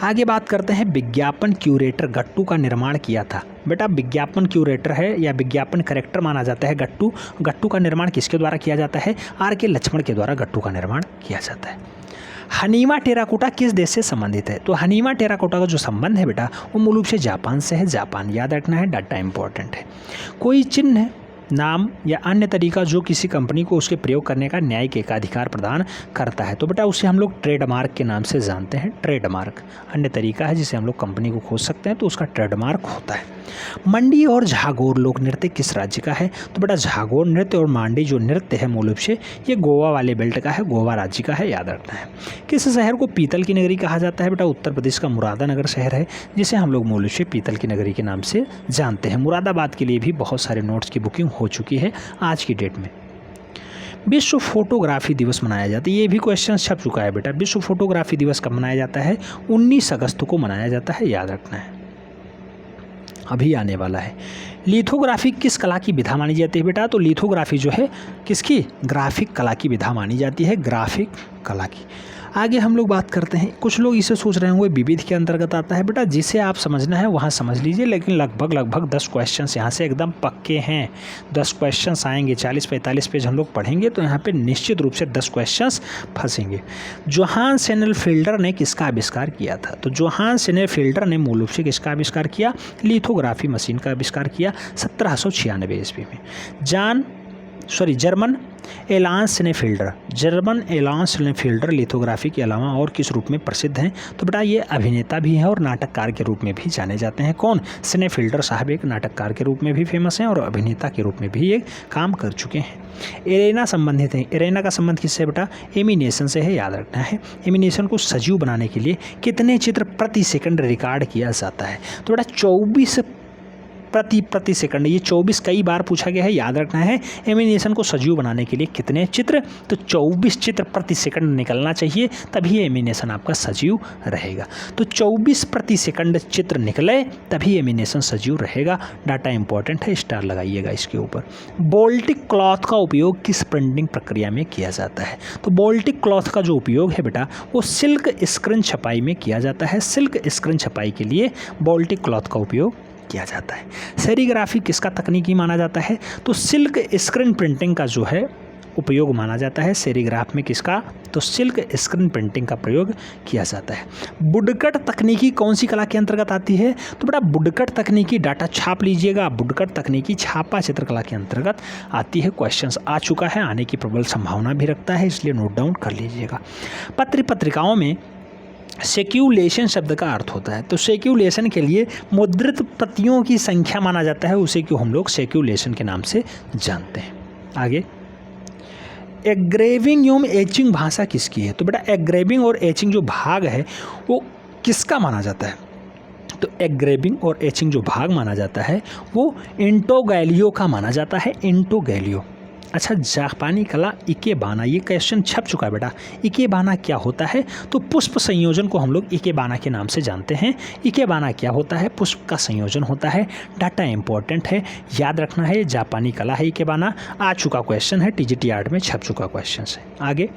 आगे बात करते हैं, विज्ञापन क्यूरेटर गट्टू का निर्माण किया था। बेटा विज्ञापन क्यूरेटर है या विज्ञापन करेक्टर माना जाता है गट्टू का निर्माण किसके द्वारा किया जाता है? R.K. लक्ष्मण के द्वारा गट्टू का निर्माण किया जाता है। हनीमा टेराकोटा किस देश से संबंधित है? तो हनीमा टेराकोटा का जो संबंध है बेटा वो मूल रूप से जापान से है। जापान, याद रखना है, डाटा इंपॉर्टेंट है। कोई चिन्ह, नाम या अन्य तरीका जो किसी कंपनी को उसके प्रयोग करने का न्यायिक एकाधिकार प्रदान करता है, तो बेटा उसे हम लोग ट्रेडमार्क के नाम से जानते हैं। ट्रेडमार्क अन्य तरीका है जिसे हम लोग कंपनी को खोज सकते हैं, तो उसका ट्रेडमार्क होता है। मंडी और झागोर लोक नृत्य किस राज्य का है? तो बेटा झागोर नृत्य और मांडी जो नृत्य है मूल रूप से ये गोवा वाले बेल्ट का है, गोवा राज्य का है, याद रखना है। किस शहर को पीतल की नगरी कहा जाता है? बेटा उत्तर प्रदेश का मुरादानगर शहर है, जिसे हम लोग मूल रूप से पीतल की नगरी के नाम से जानते हैं। मुरादाबाद के लिए भी बहुत सारे नोट्स की बुकिंग हो चुकी है आज की डेट में। विश्व फोटोग्राफी दिवस मनाया जाता है, ये भी क्वेश्चन छप चुका है बेटा। विश्व फोटोग्राफी दिवस कब मनाया जाता है? 19 अगस्त को मनाया जाता है, याद रखना है। अभी आने वाला है। लिथोग्राफी किस कला की विधा मानी जाती है बेटा? तो लिथोग्राफी जो है किसकी? ग्राफिक कला की विधा मानी जाती है, ग्राफिक कला की। आगे हम लोग बात करते हैं, कुछ लोग इसे सोच रहे होंगे विविध के अंतर्गत आता है बेटा, जिसे आप समझना है वहाँ समझ लीजिए, लेकिन लगभग 10 क्वेश्चंस यहाँ से एकदम पक्के हैं। 10 क्वेश्चंस आएंगे, 40-45 पेज हम लोग पढ़ेंगे तो यहाँ पे निश्चित रूप से 10 क्वेश्चंस फंसेंगे। जोहान सेनेफिल्डर ने किसका आविष्कार किया था? तो जोहान सेनेफिल्डर ने मूल रूप से किसका आविष्कार किया? लिथोग्राफी मशीन का आविष्कार किया 1796 ईस्वी में। जर्मन एलांस सेनेफिल्डर लिथोग्राफी के अलावा और किस रूप में प्रसिद्ध हैं? तो बेटा ये अभिनेता भी हैं और नाटककार के रूप में भी जाने जाते हैं। कौन? सेनेफिल्डर साहब एक नाटककार के रूप में भी फेमस हैं और अभिनेता के रूप में भी एक काम कर चुके हैं। एरेना संबंधित है। एरेना का संबंध किससे बेटा? एमिनेशन से है, याद रखना है। एमिनेशन को सजीव बनाने के लिए कितने चित्र प्रति सेकंड रिकॉर्ड किया जाता है? तो बेटा 24 प्रति सेकंड। ये 24 कई बार पूछा गया है, याद रखना है। एमिनेशन को सजीव बनाने के लिए कितने चित्र? तो 24 चित्र प्रति सेकंड निकलना चाहिए, तभी एमिनेशन आपका सजीव रहेगा। तो 24 प्रति सेकंड चित्र निकले तभी एमिनेशन सजीव रहेगा। डाटा इंपॉर्टेंट है, स्टार लगाइएगा इसके ऊपर। बोल्टिक क्लॉथ का उपयोग किस प्रिंटिंग प्रक्रिया में किया जाता है? तो बोल्टिक क्लॉथ का जो उपयोग है बेटा वो सिल्क स्क्रीन छपाई में किया जाता है। सिल्क स्क्रीन छपाई के लिए बोल्टिक क्लॉथ का उपयोग किया जाता है। सेरीग्राफी किसका तकनीकी माना जाता है? तो सिल्क स्क्रीन प्रिंटिंग का जो है उपयोग माना जाता है। सेरीग्राफ में किसका? तो सिल्क स्क्रीन प्रिंटिंग का प्रयोग किया जाता है। वुडकट तकनीकी कौन सी कला के अंतर्गत आती है? तो बेटा वुडकट तकनीकी, डाटा छाप लीजिएगा, वुडकट तकनीकी छापा चित्रकला के अंतर्गत आती है। क्वेश्चंस आ चुका है, आने की प्रबल संभावना भी रखता है, इसलिए नोट डाउन कर लीजिएगा। पत्रिकाओं में सेक्यूलेशन शब्द का अर्थ होता है। तो सेक्यूलेशन के लिए मुद्रित प्रतियों की संख्या माना जाता है, उसे क्यों हम लोग सेक्यूलेशन के नाम से जानते हैं। आगे, एग्रेविंग एवं एचिंग भाषा किसकी है? तो बेटा एग्रेविंग और एचिंग जो भाग है वो किसका माना जाता है? तो एग्रेविंग और एचिंग जो भाग माना जाता है वो इंटो गैलियो का माना जाता है। इंटो गैलियो। अच्छा, जापानी कला इकेबाना, ये क्वेश्चन छप चुका है बेटा। इकेबाना क्या होता है? तो पुष्प संयोजन को हम लोग इकेबाना के नाम से जानते हैं। इकेबाना क्या होता है? पुष्प का संयोजन होता है। डाटा इंपॉर्टेंट है, याद रखना है। जापानी कला है इकेबाना, आ चुका क्वेश्चन है, टीजीटी आर्ट में छप चुका क्वेश्चन है। आगे,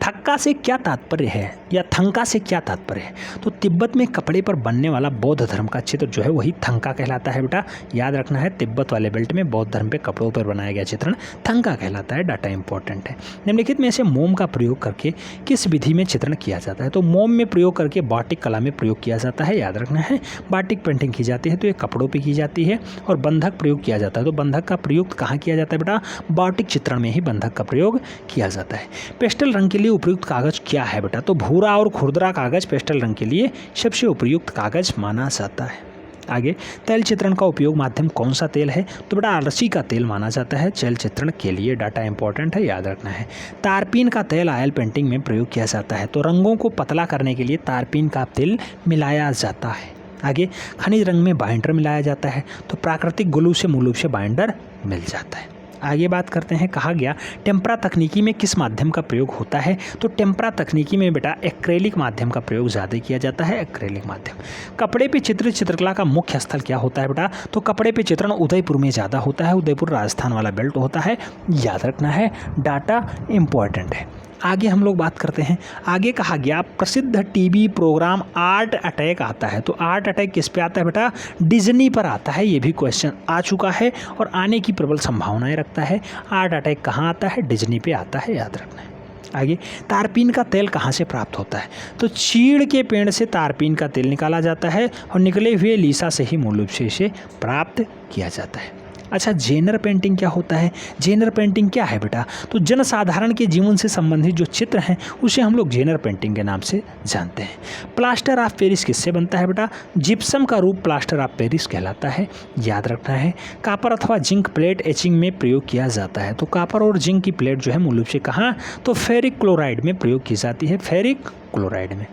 थक्का से क्या तात्पर्य है या थंका से क्या तात्पर्य है? तो तिब्बत में कपड़े पर बनने वाला बौद्ध धर्म का चित्र जो है वही थंका कहलाता है बेटा, याद रखना है। तिब्बत वाले बेल्ट में बौद्ध धर्म पे कपड़ों पर बनाया गया चित्रण थंका कहलाता है। डाटा इंपॉर्टेंट है। निम्नलिखित में से मोम का प्रयोग करके किस विधि में चित्रण किया जाता है? तो मोम में प्रयोग करके बाटिक कला में प्रयोग किया जाता है, याद रखना है। बाटिक पेंटिंग की जाती है तो ये कपड़ों पे की जाती है। और बंधक प्रयोग किया जाता है, तो बंधक का प्रयोग कहाँ किया जाता है बेटा? बाटिक चित्रण में ही बंधक का प्रयोग किया जाता है। पेस्टल रंग के लिए उपयुक्त कागज क्या है बेटा? तो भूरा और खुरदरा कागज पेस्टल रंग के लिए सबसे उपयुक्त कागज माना जाता है। आगे, तैल चित्रण का उपयोग माध्यम कौन सा तेल है? तो बेटा अलसी का तेल माना जाता है तैल चित्रण के लिए। डाटा इंपॉर्टेंट है, याद रखना है। तारपीन का तेल ऑयल पेंटिंग में प्रयोग किया जाता है, तो रंगों को पतला करने के लिए तारपीन का तेल मिलाया जाता है। आगे, खनिज रंग में बाइंडर मिलाया जाता है, तो प्राकृतिक ग्लू से मूल रूप से बाइंडर मिल जाता है। आगे बात करते हैं, कहा गया टेम्परा तकनीकी में किस माध्यम का प्रयोग होता है? तो टेम्परा तकनीकी में बेटा एक्रेलिक माध्यम का प्रयोग ज़्यादा किया जाता है, एक्रेलिक माध्यम। कपड़े पे चित्रित चित्रकला का मुख्य स्थल क्या होता है बेटा? तो कपड़े पे चित्रण उदयपुर में ज़्यादा होता है, उदयपुर राजस्थान वाला बेल्ट होता है, याद रखना है। डाटा इंपॉर्टेंट है। आगे हम लोग बात करते हैं, आगे कहा गया प्रसिद्ध टीवी प्रोग्राम आर्ट अटैक आता है, तो आर्ट अटैक किस पे आता है बेटा? डिज्नी पर आता है। ये भी क्वेश्चन आ चुका है और आने की प्रबल संभावनाएं रखता है। आर्ट अटैक कहाँ आता है? डिज्नी पे आता है, याद रखना है। आगे, तारपीन का तेल कहाँ से प्राप्त होता है? तो चीड़ के पेड़ से तारपीन का तेल निकाला जाता है और निकले हुए लीसा से ही मूल रूप से इसे प्राप्त किया जाता है। अच्छा, जेनर पेंटिंग क्या होता है? जेनर पेंटिंग क्या है बेटा? तो जनसाधारण के जीवन से संबंधित जो चित्र हैं उसे हम लोग जेनर पेंटिंग के नाम से जानते हैं। प्लास्टर ऑफ पेरिस किससे बनता है बेटा? जिप्सम का रूप प्लास्टर ऑफ पेरिस कहलाता है, याद रखना है। कापर अथवा जिंक प्लेट एचिंग में प्रयोग किया जाता है, तो कापर और जिंक की प्लेट जो है मूल रूप से कहाँ? तो फेरिक क्लोराइड में प्रयोग की जाती है, फेरिक क्लोराइड में।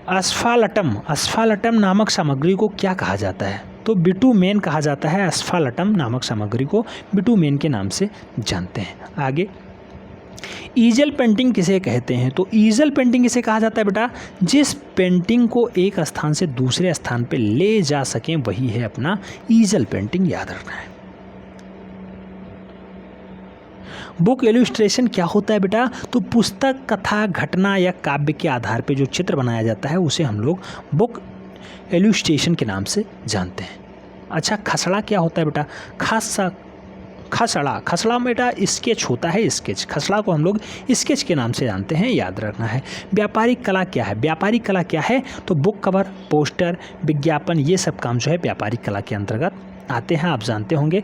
अस्फाल्टम नामक सामग्री को क्या कहा जाता है? तो बिटुमेन कहा जाता है। अस्फाल्टम नामक सामग्री को बिटुमेन के नाम से जानते हैं। आगे, ईजल पेंटिंग किसे कहते हैं? तो ईजल पेंटिंग किसे कहा जाता है बेटा? जिस पेंटिंग को एक स्थान से दूसरे स्थान पे ले जा सकें वही है अपना ईजल पेंटिंग, याद रखना है। बुक इलस्ट्रेशन क्या होता है बेटा? तो पुस्तक, कथा, घटना या काव्य के आधार पे जो चित्र बनाया जाता है उसे हम लोग बुक इलस्ट्रेशन के नाम से जानते हैं। अच्छा, खसड़ा क्या होता है बेटा? खसड़ा बेटा स्केच होता है, स्केच। खसड़ा को हम लोग स्केच के नाम से जानते हैं, याद रखना है। व्यापारिक कला क्या है? व्यापारिक कला क्या है? तो बुक कवर, पोस्टर, विज्ञापन, ये सब काम जो है व्यापारिक कला के अंतर्गत आते हैं। आप जानते होंगे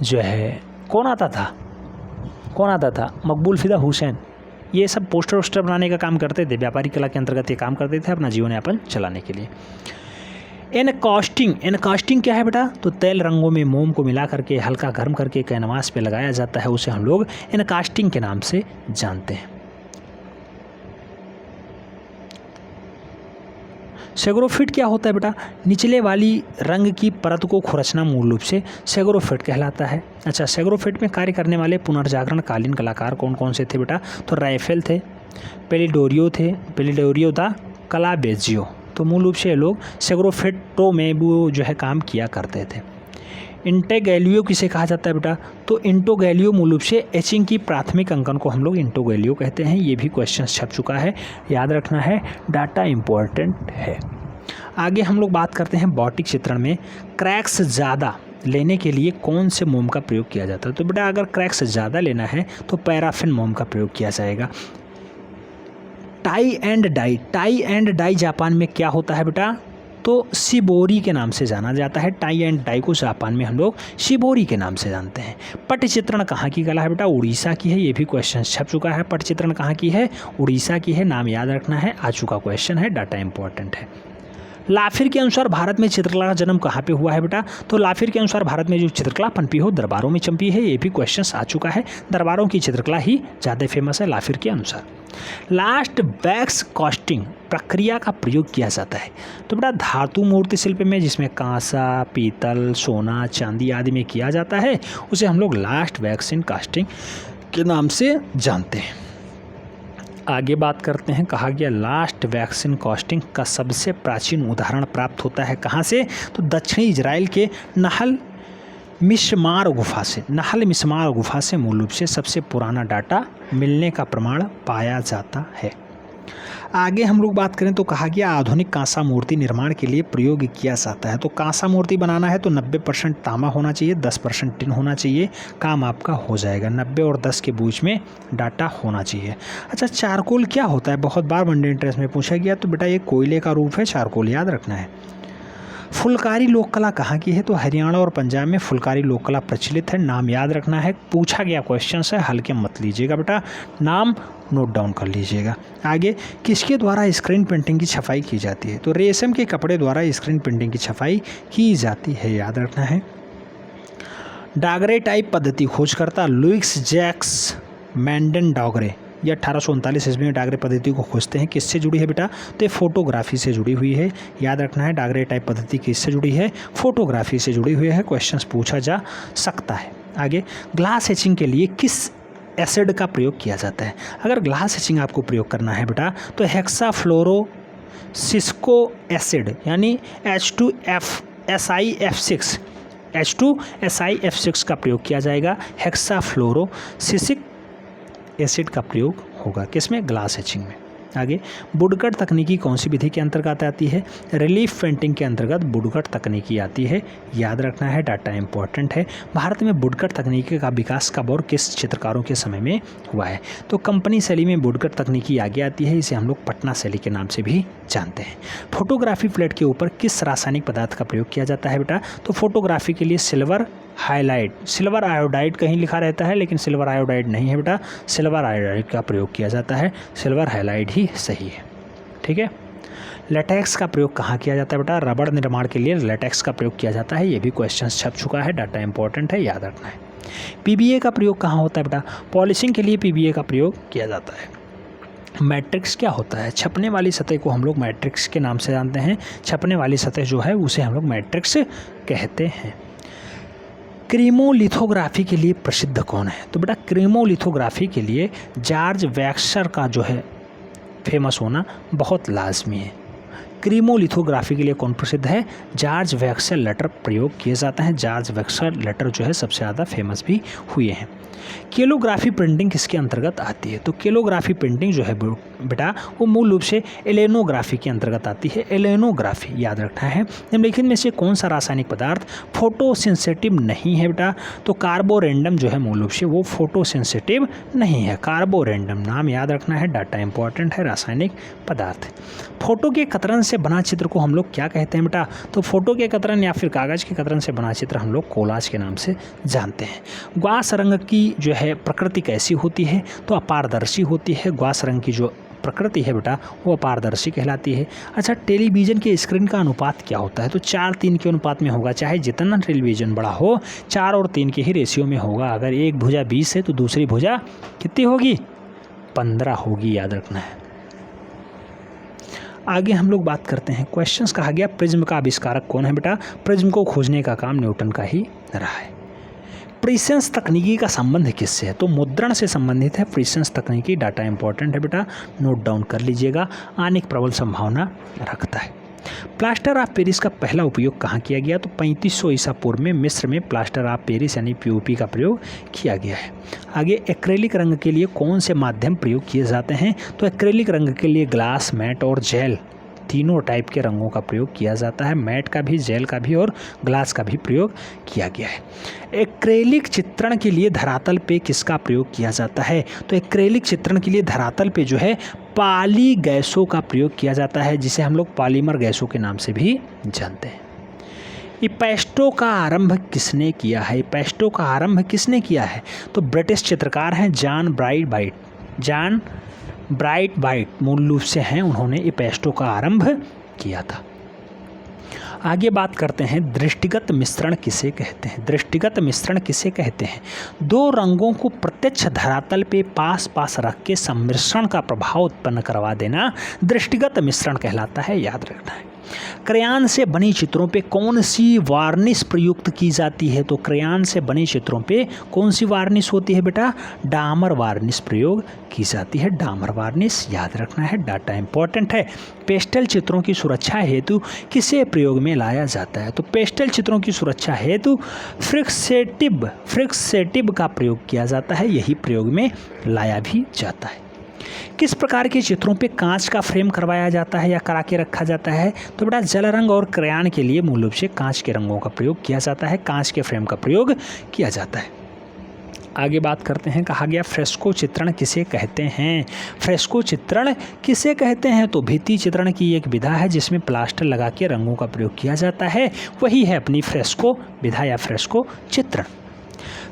जो है कौन आता था? मकबूल फिदा हुसैन। ये सब पोस्टर वोस्टर बनाने का काम करते थे, व्यापारिक कला के अंतर्गत ये काम करते थे अपना जीवन यापन चलाने के लिए। एनकास्टिंग क्या है बेटा? तो तेल रंगों में मोम को मिला करके हल्का गर्म करके कैनवास पे लगाया जाता है, उसे हम लोग एनकास्टिंग के नाम से जानते हैं। सेग्रोफिट क्या होता है बेटा? निचले वाली रंग की परत को खुरचना मूल रूप से सेग्रोफिट कहलाता है। अच्छा, सेग्रोफिट में कार्य करने वाले पुनर्जागरण कालीन कलाकार कौन कौन से थे बेटा? तो राइफेल थे, पेलिडोरियो था, कलाबेजियो। तो मूल रूप से ये लोग सेग्रोफिटो में वो जो है काम किया करते थे। इंटेगैलियो किसे कहा जाता है बेटा? तो इंटोगैलियो मूल रूप से एचिंग की प्राथमिक अंकन को हम लोग इंटोगैलियो कहते हैं। ये भी क्वेश्चन छप चुका है, याद रखना है, डाटा इम्पोर्टेंट है। आगे हम लोग बात करते हैं भौतिक चित्रण में क्रैक्स ज़्यादा लेने के लिए कौन से मोम का प्रयोग किया जाता है? तो बेटा अगर क्रैक्स ज़्यादा लेना है तो पैराफिन मोम का प्रयोग किया जाएगा। टाई एंड डाई जापान में क्या होता है बेटा? तो शिबोरी के नाम से जाना जाता है। टाई एंड डाई को जापान में हम लोग शिबोरी के नाम से जानते हैं। पटचित्रण कहाँ की कला है बेटा? उड़ीसा की है। ये भी क्वेश्चन छप चुका है। पटचित्रण कहाँ की है? उड़ीसा की है। नाम याद रखना है, आ चुका क्वेश्चन है, डाटा इंपॉर्टेंट है। लाफिर के अनुसार भारत में चित्रकला का जन्म कहाँ पे हुआ है बेटा? तो लाफिर के अनुसार भारत में जो चित्रकला पनपी हो दरबारों में चंपी है। ये भी क्वेश्चन आ चुका है। दरबारों की चित्रकला ही ज़्यादा फेमस है लाफिर के अनुसार। लास्ट वैक्स कास्टिंग प्रक्रिया का प्रयोग किया जाता है। तो बेटा धातु मूर्ति शिल्प में जिसमें कांसा, पीतल, सोना, चांदी आदि में किया जाता है उसे हम लोग लास्ट वैक्सिन कास्टिंग के नाम से जानते हैं। आगे बात करते हैं, कहा गया लास्ट वैक्सिन कास्टिंग का सबसे प्राचीन उदाहरण प्राप्त होता है कहाँ से? तो दक्षिणी इजराइल के नहल मिस्मार गुफा से मूल रूप से सबसे पुराना डाटा मिलने का प्रमाण पाया जाता है। आगे हम लोग बात करें तो कहा गया आधुनिक कांसा मूर्ति निर्माण के लिए प्रयोग किया जाता है। तो कांसा मूर्ति बनाना है तो 90% तांबा होना चाहिए, 10% टिन होना चाहिए, काम आपका हो जाएगा। 90 और 10 के बीच में डाटा होना चाहिए। अच्छा, चारकोल क्या होता है? बहुत बार वनडे इंटरेस्ट में पूछा गया। तो बेटा ये कोयले का रूप है चारकोल, याद रखना है। फुलकारी लोक कला कहाँ की है? तो हरियाणा और पंजाब में फुलकारी लोक कला प्रचलित है। नाम याद रखना है, पूछा गया क्वेश्चन है, हल्के मत लीजिएगा बेटा, नाम नोट डाउन कर लीजिएगा। आगे किसके द्वारा स्क्रीन पेंटिंग की छपाई की जाती है? तो रेशम के कपड़े द्वारा स्क्रीन पेंटिंग की छपाई की जाती है, याद रखना है। डागरेटाइप पद्धति खोजकर्ता लुइस जैक्स मैंडन डॉगरे, ये 1839 ईस्वी में डागरे पद्धति को खोजते हैं। किससे जुड़ी है बेटा? तो ये फोटोग्राफी से जुड़ी हुई है, याद रखना है। डागरेटाइप पद्धति किससे जुड़ी है? फोटोग्राफी से जुड़ी हुई है। क्वेश्चन पूछा जा सकता है। आगे ग्लास एचिंग के लिए किस एसिड का प्रयोग किया जाता है? अगर ग्लास एचिंग आपको प्रयोग करना है बेटा तो हेक्साफ्लोरोसिस्को एसिड यानी H2SiF6 का प्रयोग किया जाएगा। हेक्साफ्लोरोसिसिक एसिड का प्रयोग होगा किसमें? ग्लास एचिंग में। आगे वुडकट तकनीकी कौन सी विधि के अंतर्गत आती है? रिलीफ पेंटिंग के अंतर्गत वुडकट तकनीकी आती है, याद रखना है, डाटा इंपॉर्टेंट है। भारत में वुडकट तकनीकी का विकास कब और किस चित्रकारों के समय में हुआ है? तो कंपनी शैली में वुडकट तकनीकी आगे आती है, इसे हम लोग पटना शैली के नाम से भी जानते हैं। फोटोग्राफी प्लेट के ऊपर किस रासायनिक पदार्थ का प्रयोग किया जाता है बेटा? तो फोटोग्राफी के लिए सिल्वर आयोडाइड कहीं लिखा रहता है लेकिन सिल्वर आयोडाइड नहीं है बेटा, सिल्वर आयोडाइड का प्रयोग किया जाता है। सिल्वर हाइलाइड ही सही है, ठीक है। लेटेक्स का प्रयोग कहाँ किया जाता है बेटा? रबड़ निर्माण के लिए लेटेक्स का प्रयोग किया जाता है। ये भी क्वेश्चन छप चुका है, डाटा इंपॉर्टेंट है, याद रखना है। पीबीए का प्रयोग कहाँ होता है बेटा? पॉलिशिंग के लिए पीबीए का प्रयोग किया जाता है। मैट्रिक्स क्या होता है? छपने वाली सतह को हम लोग मैट्रिक्स के नाम से जानते हैं। छपने वाली सतह जो है उसे हम लोग मैट्रिक्स कहते हैं। क्रीमोलिथोग्राफी के लिए प्रसिद्ध कौन है? तो बेटा क्रीमोलिथोग्राफी के लिए जॉर्ज वैक्सर का जो है फेमस होना बहुत लाजमी है। क्रीमोलिथोग्राफी के लिए कौन प्रसिद्ध है? जॉर्ज वैक्सर लेटर प्रयोग किए जाते हैं। जॉर्ज वैक्सर लेटर जो है सबसे ज़्यादा फेमस भी हुए हैं। कैलोग्राफी प्रिंटिंग किसके अंतर्गत आती है? तो कैलोग्राफी प्रिंटिंग जो है बेटा वो मूल रूप से एलेनोग्राफी के अंतर्गत आती है। एलेनोग्राफी याद रखना है। निम्नलिखित में से कौन सा रासायनिक पदार्थ फोटोसेंसिटिव नहीं है बेटा? तो कार्बोरेंडम जो है मूल रूप से वो फोटोसेंसिटिव नहीं है। कार्बोरेंडम नाम याद रखना है, डाटा इंपॉर्टेंट है, रासायनिक पदार्थ। फोटो के कतरन से बना चित्र को हम लोग क्या कहते हैं बेटा? तो फोटो के कतरन या फिर कागज के कतरन से बना चित्र हम लोग कोलाज के नाम से जानते हैं। ग्वास रंग की जो है प्रकृति कैसी होती है? तो अपारदर्शी होती है। ग्वास रंग की जो प्रकृति है बेटा वो अपारदर्शी कहलाती है। अच्छा, टेलीविज़न के स्क्रीन का अनुपात क्या होता है? तो 4:3 के अनुपात में होगा। चाहे जितना टेलीविज़न बड़ा हो 4 और 3 के ही रेशियो में होगा। अगर एक भुजा 20 है तो दूसरी भुजा कितनी होगी? 15 होगी, याद रखना है। आगे हम लोग बात करते हैं, क्वेश्चंस कहा गया प्रिज्म का आविष्कारक कौन है बेटा? प्रिज्म को खोजने का काम न्यूटन का ही रहा है। प्रिसेंस तकनीकी का संबंध किससे है? तो मुद्रण से संबंधित है प्रिसेंस तकनीकी। डाटा इंपॉर्टेंट है बेटा, नोट डाउन कर लीजिएगा। आनिक प्रबल संभावना रखता है। प्लास्टर ऑफ पेरिस का पहला उपयोग कहाँ किया गया? तो 3500 ईसा पूर्व में मिस्र में प्लास्टर ऑफ पेरिस यानी पीओपी का प्रयोग किया गया है। आगे, एक्रेलिक रंग के लिए कौन से माध्यम प्रयोग किए जाते हैं? तो एक्रेलिक रंग के लिए ग्लास, मैट और जेल तीनों टाइप के रंगों का प्रयोग किया जाता है। मैट का भी, जेल का भी और ग्लास का भी प्रयोग किया गया है। एक्रेलिक चित्रण के लिए धरातल पे किसका प्रयोग किया जाता है? तो एक्रेलिक चित्रण के लिए धरातल पे जो है पॉली गैसों का प्रयोग किया जाता है, जिसे हम लोग पॉलीमर गैसों के नाम से भी जानते हैं। इपेस्टो का आरंभ किसने किया है? इपेस्टो का आरंभ किसने किया है? तो ब्रिटिश चित्रकार हैं जॉन ब्राइट वाइट मूल रूप से हैं, उन्होंने इपेस्टो का आरंभ किया था। आगे बात करते हैं, दृष्टिगत मिश्रण किसे कहते हैं? दृष्टिगत मिश्रण किसे कहते हैं? दो रंगों को प्रत्यक्ष धरातल पे पास पास रख के सम्मिश्रण का प्रभाव उत्पन्न करवा देना दृष्टिगत मिश्रण कहलाता है, याद रखना है। क्रेयॉन से बने चित्रों पे कौन सी वार्निश प्रयुक्त की जाती है? तो क्रेयॉन से बने चित्रों पे कौन सी वार्निश होती है बेटा? डामर वार्निश प्रयोग की जाती है। डामर वार्निश याद रखना है, डाटा इंपॉर्टेंट है। पेस्टल चित्रों की सुरक्षा हेतु किसे प्रयोग में लाया जाता है? तो पेस्टल चित्रों की सुरक्षा हेतु फ्रिक्सेटिव का प्रयोग किया जाता है, यही प्रयोग में लाया भी जाता है। किस प्रकार के चित्रों पे कांच का फ्रेम करवाया जाता है या करा के रखा जाता है? तो बेटा जल रंग और क्रेयॉन के लिए मूल रूप से कांच के रंगों का प्रयोग किया जाता है, कांच के फ्रेम का प्रयोग किया जाता है। आगे बात करते हैं, कहा गया फ्रेस्को चित्रण किसे कहते हैं? फ्रेस्को चित्रण किसे कहते हैं? तो भित्ति चित्रण की एक विधा है जिसमें प्लास्टर लगा के रंगों का प्रयोग किया जाता है, वही है अपनी फ्रेस्को विधा या फ्रेस्को चित्रण।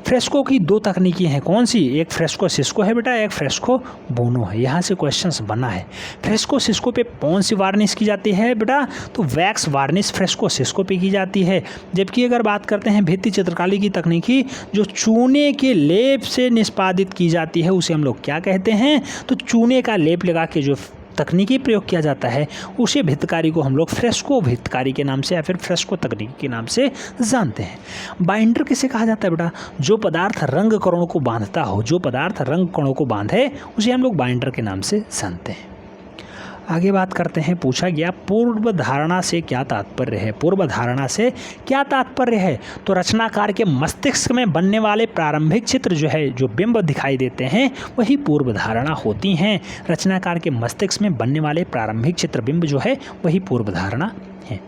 फ्रेस्को की दो तकनीकी हैं, कौन सी? एक फ्रेस्को सिस्को है बेटा, एक फ्रेस्को बोनो है। यहाँ से क्वेश्चंस बना है। फ्रेस्को सिस्को पे कौन सी वार्निश की जाती है बेटा? तो वैक्स वार्निश फ्रेस्को सिस्को पे की जाती है। जबकि अगर बात करते हैं भित्ति चित्रकारी की तकनीकी, जो चूने के लेप से निष्पादित की जाती है, उसे हम लोग क्या कहते हैं? तो चूने का लेप लगा के जो तकनीकी प्रयोग किया जाता है उसे भित्तकारी को हम लोग फ्रेस्को भित्तकारी के नाम से या फिर फ्रेस्को तकनीकी के नाम से जानते हैं। बाइंडर किसे कहा जाता है बेटा? जो पदार्थ रंग कणों को बांधता हो, जो पदार्थ रंग कणों को बांधे उसे हम लोग बाइंडर के नाम से जानते हैं। आगे बात करते हैं, पूछा गया पूर्व धारणा से क्या तात्पर्य है? पूर्व धारणा से क्या तात्पर्य है? तो रचनाकार के मस्तिष्क में बनने वाले प्रारंभिक चित्र जो है, जो बिंब दिखाई देते हैं, वही पूर्व धारणा होती हैं। रचनाकार के मस्तिष्क में बनने वाले प्रारंभिक चित्र बिंब जो है वही पूर्व धारणा है।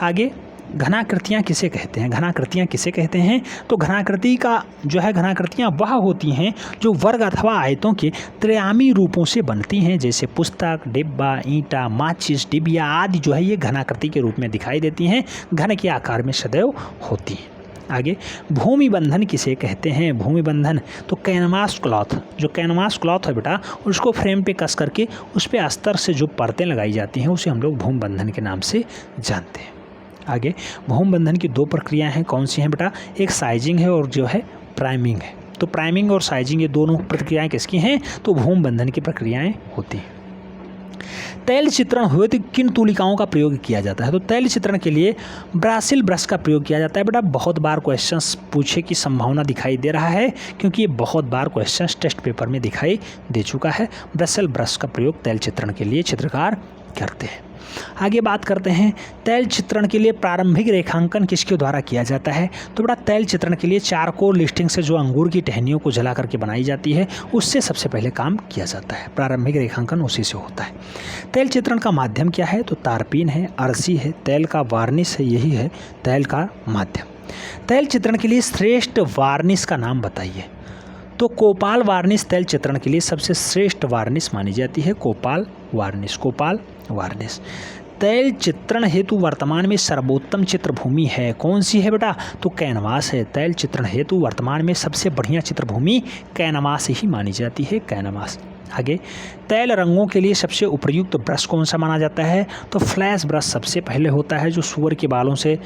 आगे, घनाकृतियाँ किसे कहते हैं? घनाकृतियाँ किसे कहते हैं? तो घनाकृति का जो है, घनाकृतियाँ वह होती हैं जो वर्ग अथवा आयतों के त्रियामी रूपों से बनती हैं, जैसे पुस्तक, डिब्बा, ईंटा, माचिस, डिबिया आदि जो है ये घनाकृति के रूप में दिखाई देती हैं, घन के आकार में सदैव होती हैं। आगे, भूमि बंधन किसे कहते हैं? भूमि बंधन तो कैनवास क्लॉथ, जो कैनवास क्लॉथ है बेटा उसको फ्रेम पे कस करके उस पर अस्तर से जो परतें लगाई जाती हैं उसे हम लोग भूमि बंधन के नाम से जानते हैं। आगे, भूमि बंधन की दो प्रक्रियाएं हैं, कौन सी हैं बेटा? एक साइजिंग है और जो है प्राइमिंग है। तो प्राइमिंग और साइजिंग ये दोनों प्रक्रियाएं किसकी हैं? तो भूमि बंधन की प्रक्रियाएं होती हैं। तैल चित्रण हुए तो किन तूलिकाओं का प्रयोग किया जाता है? तो तैल चित्रण के लिए ब्रासिल ब्रश का प्रयोग किया जाता है। बेटा बहुत बार क्वेश्चंस पूछे की संभावना दिखाई दे रहा है, क्योंकि ये बहुत बार क्वेश्चंस टेस्ट पेपर में दिखाई दे चुका है। ब्रासिल ब्रश का प्रयोग तैल चित्रण के लिए चित्रकार करते हैं। आगे बात करते हैं, तैल चित्रण के लिए प्रारंभिक रेखांकन किसके द्वारा किया जाता है? तो बड़ा तैल चित्रण के लिए चारकोल लिस्टिंग से जो अंगूर की टहनियों को जला करके बनाई जाती है, उससे सबसे पहले काम किया जाता है। प्रारंभिक रेखांकन उसी से होता है। तैल चित्रण का माध्यम क्या है? तो तारपीन है, अरसी है, तैल का वार्निश है, यही है तैल का माध्यम। तैल चित्रण के लिए श्रेष्ठ वार्निश का नाम बताइए। तो कोपाल वार्निश तैल चित्रण के लिए सबसे श्रेष्ठ वार्निश मानी जाती है। कोपाल वार्निश तैल चित्रण हेतु वर्तमान में सर्वोत्तम चित्रभूमि है, कौन सी है बेटा? तो कैनवास है। तैल चित्रण हेतु वर्तमान में सबसे बढ़िया चित्रभूमि कैनवास ही मानी जाती है, कैनवास। आगे, तैल रंगों के लिए सबसे उपयुक्त ब्रश कौन सा माना जाता है? तो फ्लैश ब्रश सबसे पहले होता है, जो सूअर के बालों से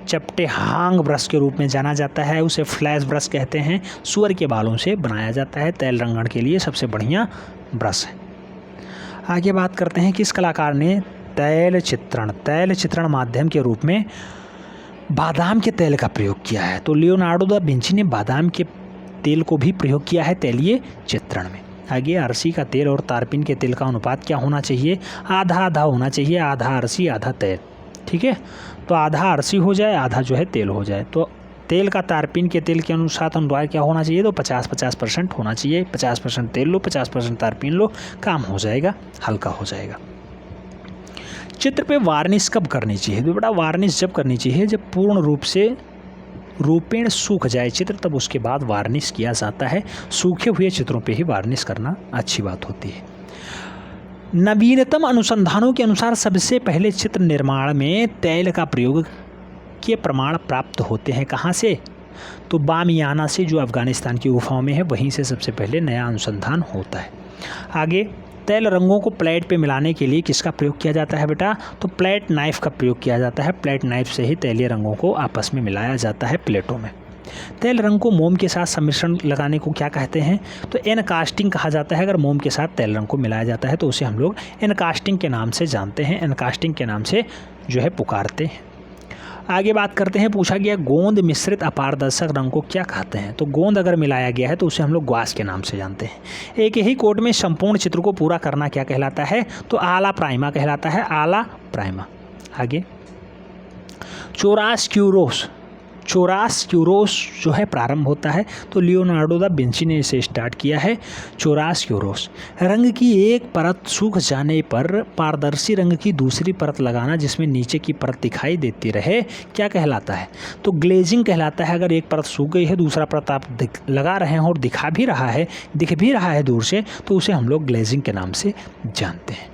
चपटे हांग ब्रश के रूप में जाना जाता है, उसे फ्लैश ब्रश कहते हैं। सूअर के बालों से बनाया जाता है, तैल रंगण के लिए सबसे बढ़िया ब्रश है। आगे बात करते हैं, किस कलाकार ने तैल चित्रण माध्यम के रूप में बादाम के तेल का प्रयोग किया है? तो लियोनार्डो दा विंची ने बादाम के तेल को भी प्रयोग किया है तैलीय चित्रण में। आगे, अरसी का तेल और तारपीन के तेल का अनुपात क्या होना चाहिए? आधा आधा होना चाहिए, आधा अरसी आधा तेल। ठीक है, तो आधा अरसी हो जाए, आधा जो है तेल हो जाए। तो तेल का तारपीन के तेल के अनुसार क्या होना चाहिए? तो 50-50% होना चाहिए। 50% तेल लो, 50% तारपीन लो, काम हो जाएगा, हल्का हो जाएगा। चित्र पे वार्निश कब करनी चाहिए? तो बेटा वार्निश जब करनी चाहिए जब पूर्ण रूप से रूपेण सूख जाए चित्र, तब उसके बाद वार्निश किया जाता है। सूखे हुए चित्रों पे ही वार्निश करना अच्छी बात होती है। नवीनतम अनुसंधानों के अनुसार सबसे पहले चित्र निर्माण में तैल का प्रयोग के प्रमाण प्राप्त होते हैं, कहाँ से? तो बामियाना से, जो अफगानिस्तान की गुफाओं में है, वहीं से सबसे पहले नया अनुसंधान होता है। आगे, तैल रंगों को प्लेट पे मिलाने के लिए किसका प्रयोग किया जाता है बेटा? तो प्लेट नाइफ का प्रयोग किया जाता है। प्लेट नाइफ से ही तैलीय रंगों को आपस में मिलाया जाता है प्लेटों में। तैल रंग को मोम के साथ सम्मिश्रण लगाने को क्या कहते हैं? तो एनकास्टिंग कहा जाता है। अगर मोम के साथ तैल रंग को मिलाया जाता है तो उसे हम लोग एनकास्टिंग के नाम से जानते हैं, एनकास्टिंग के नाम से जो है पुकारते हैं। आगे बात करते हैं, पूछा गया गोंद मिश्रित अपारदर्शक रंग को क्या कहते हैं? तो गोंद अगर मिलाया गया है तो उसे हम लोग ग्वास के नाम से जानते हैं। एक ही कोट में संपूर्ण चित्र को पूरा करना क्या कहलाता है? तो आला प्राइमा कहलाता है, आला प्राइमा। आगे, चोरास्क्यूरोस जो है प्रारंभ होता है, तो लियोनार्डो दा विंची ने इसे स्टार्ट किया है। चोरास्क्यूरोस रंग की एक परत सूख जाने पर पारदर्शी रंग की दूसरी परत लगाना जिसमें नीचे की परत दिखाई देती रहे, क्या कहलाता है? तो ग्लेजिंग कहलाता है। अगर एक परत सूख गई है, दूसरा परत आप लगा रहे हैं और दिख भी रहा है दूर से, तो उसे हम लोग ग्लेजिंग के नाम से जानते हैं।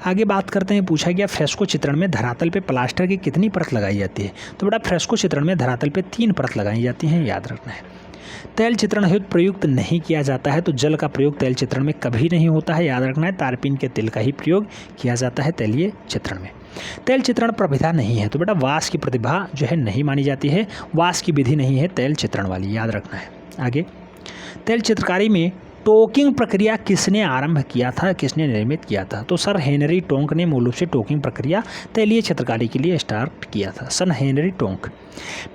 आगे बात करते हैं, पूछा गया फ्रेस्को चित्रण में धरातल पे प्लास्टर की कितनी परत लगाई जाती है? तो बेटा फ्रेस्को चित्रण में धरातल पे 3 परत लगाई जाती हैं, याद रखना है। तैल चित्रण हेतु प्रयुक्त नहीं किया जाता है, तो जल का प्रयोग तैल चित्रण में कभी नहीं होता है, याद रखना है। तारपीन के तेल का ही प्रयोग किया जाता है तैलीय चित्रण में। तैल चित्रण प्रविधा नहीं है, तो बेटा वास की प्रतिभा जो है नहीं मानी जाती है, वास की विधि नहीं है तैल चित्रण वाली, याद रखना है। आगे, तैल चित्रकारी में टोकिंग प्रक्रिया किसने आरंभ किया था, किसने निर्मित किया था? तो सर हेनरी टोंक ने मूल रूप से टोकिंग प्रक्रिया तैलीय चित्रकारी के लिए स्टार्ट किया था, सन हेनरी टोंक।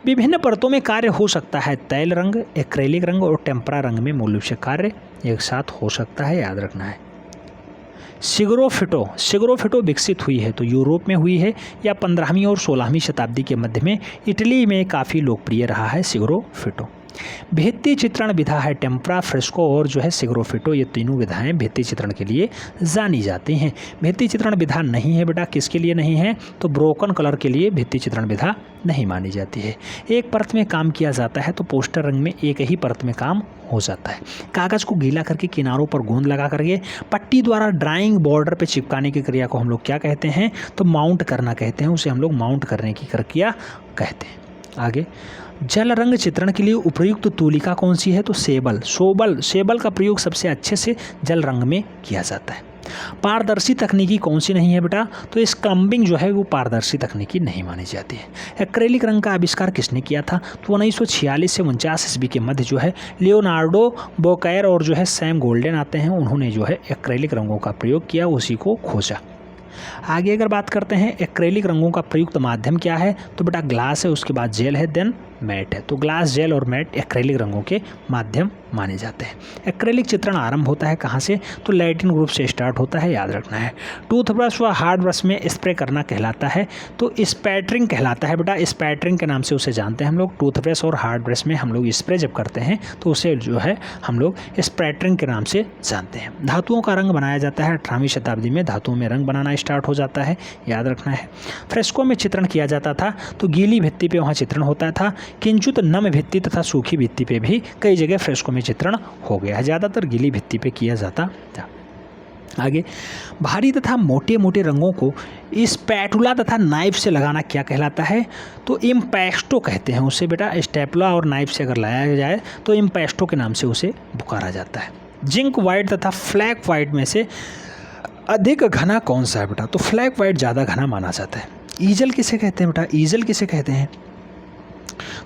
विभिन्न परतों में कार्य हो सकता है, तैल रंग, एक्रेलिक रंग और टेम्परा रंग में मूल रूप से कार्य एक साथ हो सकता है, याद रखना है। सिगरोफिटो विकसित हुई है तो यूरोप में हुई है या 15वीं और 16वीं शताब्दी के मध्य में इटली में काफ़ी लोकप्रिय रहा है सिगरोफिटो। भित्ति चित्रण विधा है टेम्परा, फ्रेस्को और जो है सिगरोफिटो, ये तीनों विधाएं भित्ति चित्रण के लिए जानी जाती हैं। भित्ति चित्रण विधा नहीं है बेटा, किसके लिए नहीं है? तो ब्रोकन कलर के लिए भित्ति चित्रण विधा नहीं मानी जाती है। एक परत में काम किया जाता है तो पोस्टर रंग में एक ही परत में काम हो जाता है। कागज़ को गीला करके किनारों पर गोंद लगा करके पट्टी द्वारा ड्राइंग बॉर्डर पे चिपकाने की क्रिया को हम लोग क्या कहते हैं? तो माउंट करना कहते हैं, उसे हम लोग माउंट करने की प्रक्रिया कहते हैं। आगे, जल रंग चित्रण के लिए उपयुक्त तूलिका कौन सी है? तो सेबल का प्रयोग सबसे अच्छे से जल रंग में किया जाता है। पारदर्शी तकनीकी कौन सी नहीं है बेटा? तो स्क्रम्बिंग जो है वो पारदर्शी तकनीकी नहीं मानी जाती है। एक्रेलिक रंग का आविष्कार किसने किया था? तो 1946 से 49 ईस्वी के मध्य जो है लियोनार्डो बोकैर और जो है सैम गोल्डन आते हैं, उन्होंने जो है एक्रेलिक रंगों का प्रयोग किया, उसी को खोजा। आगे अगर बात करते हैं एक्रेलिक रंगों का प्रयुक्त माध्यम क्या है, तो बेटा ग्लास है, उसके बाद जेल है, देन मैट है। तो ग्लास, जेल और मैट एक्रेलिक रंगों के माध्यम माने जाते हैं। एक्रेलिक चित्रण आरंभ होता है कहाँ से? तो लैटिन ग्रुप से स्टार्ट होता है, याद रखना है। टूथब्रश व हार्ड ब्रश में स्प्रे करना कहलाता है, तो स्पैटरिंग कहलाता है बेटा। स्पैटरिंग के नाम से उसे जानते हैं हम लोग। टूथब्रश और हार्ड ब्रश में हम लोग स्प्रे जब करते हैं तो उसे जो है हम लोग स्पैटरिंग के नाम से जानते हैं। धातुओं का रंग बनाया जाता है। 18वीं शताब्दी में धातुओं में रंग बनाना स्टार्ट हो जाता है, याद रखना है। फ्रेस्को में चित्रण किया जाता था, तो गीली भित्ति पे वहाँ चित्रण होता था। किंचुत नम भित्ति तथा सूखी भित्ति पे भी कई जगह फ्रेस्को में चित्रण हो गया है, ज़्यादातर गीली भित्ति पे किया जाता था। आगे, भारी तथा मोटे मोटे रंगों को स्पैटुला तथा नाइफ से लगाना क्या कहलाता है? तो इम्पेस्टो कहते हैं उसे बेटा। स्टेपला और नाइफ से अगर लगाया जाए तो इम्पेस्टो के नाम से उसे पुकारा जाता है। जिंक वाइट तथा फ्लैक वाइट में से अधिक घना कौन सा है बेटा? तो फ्लैक वाइट ज़्यादा घना माना जाता है। ईजल किसे कहते हैं बेटा? ईजल किसे कहते हैं?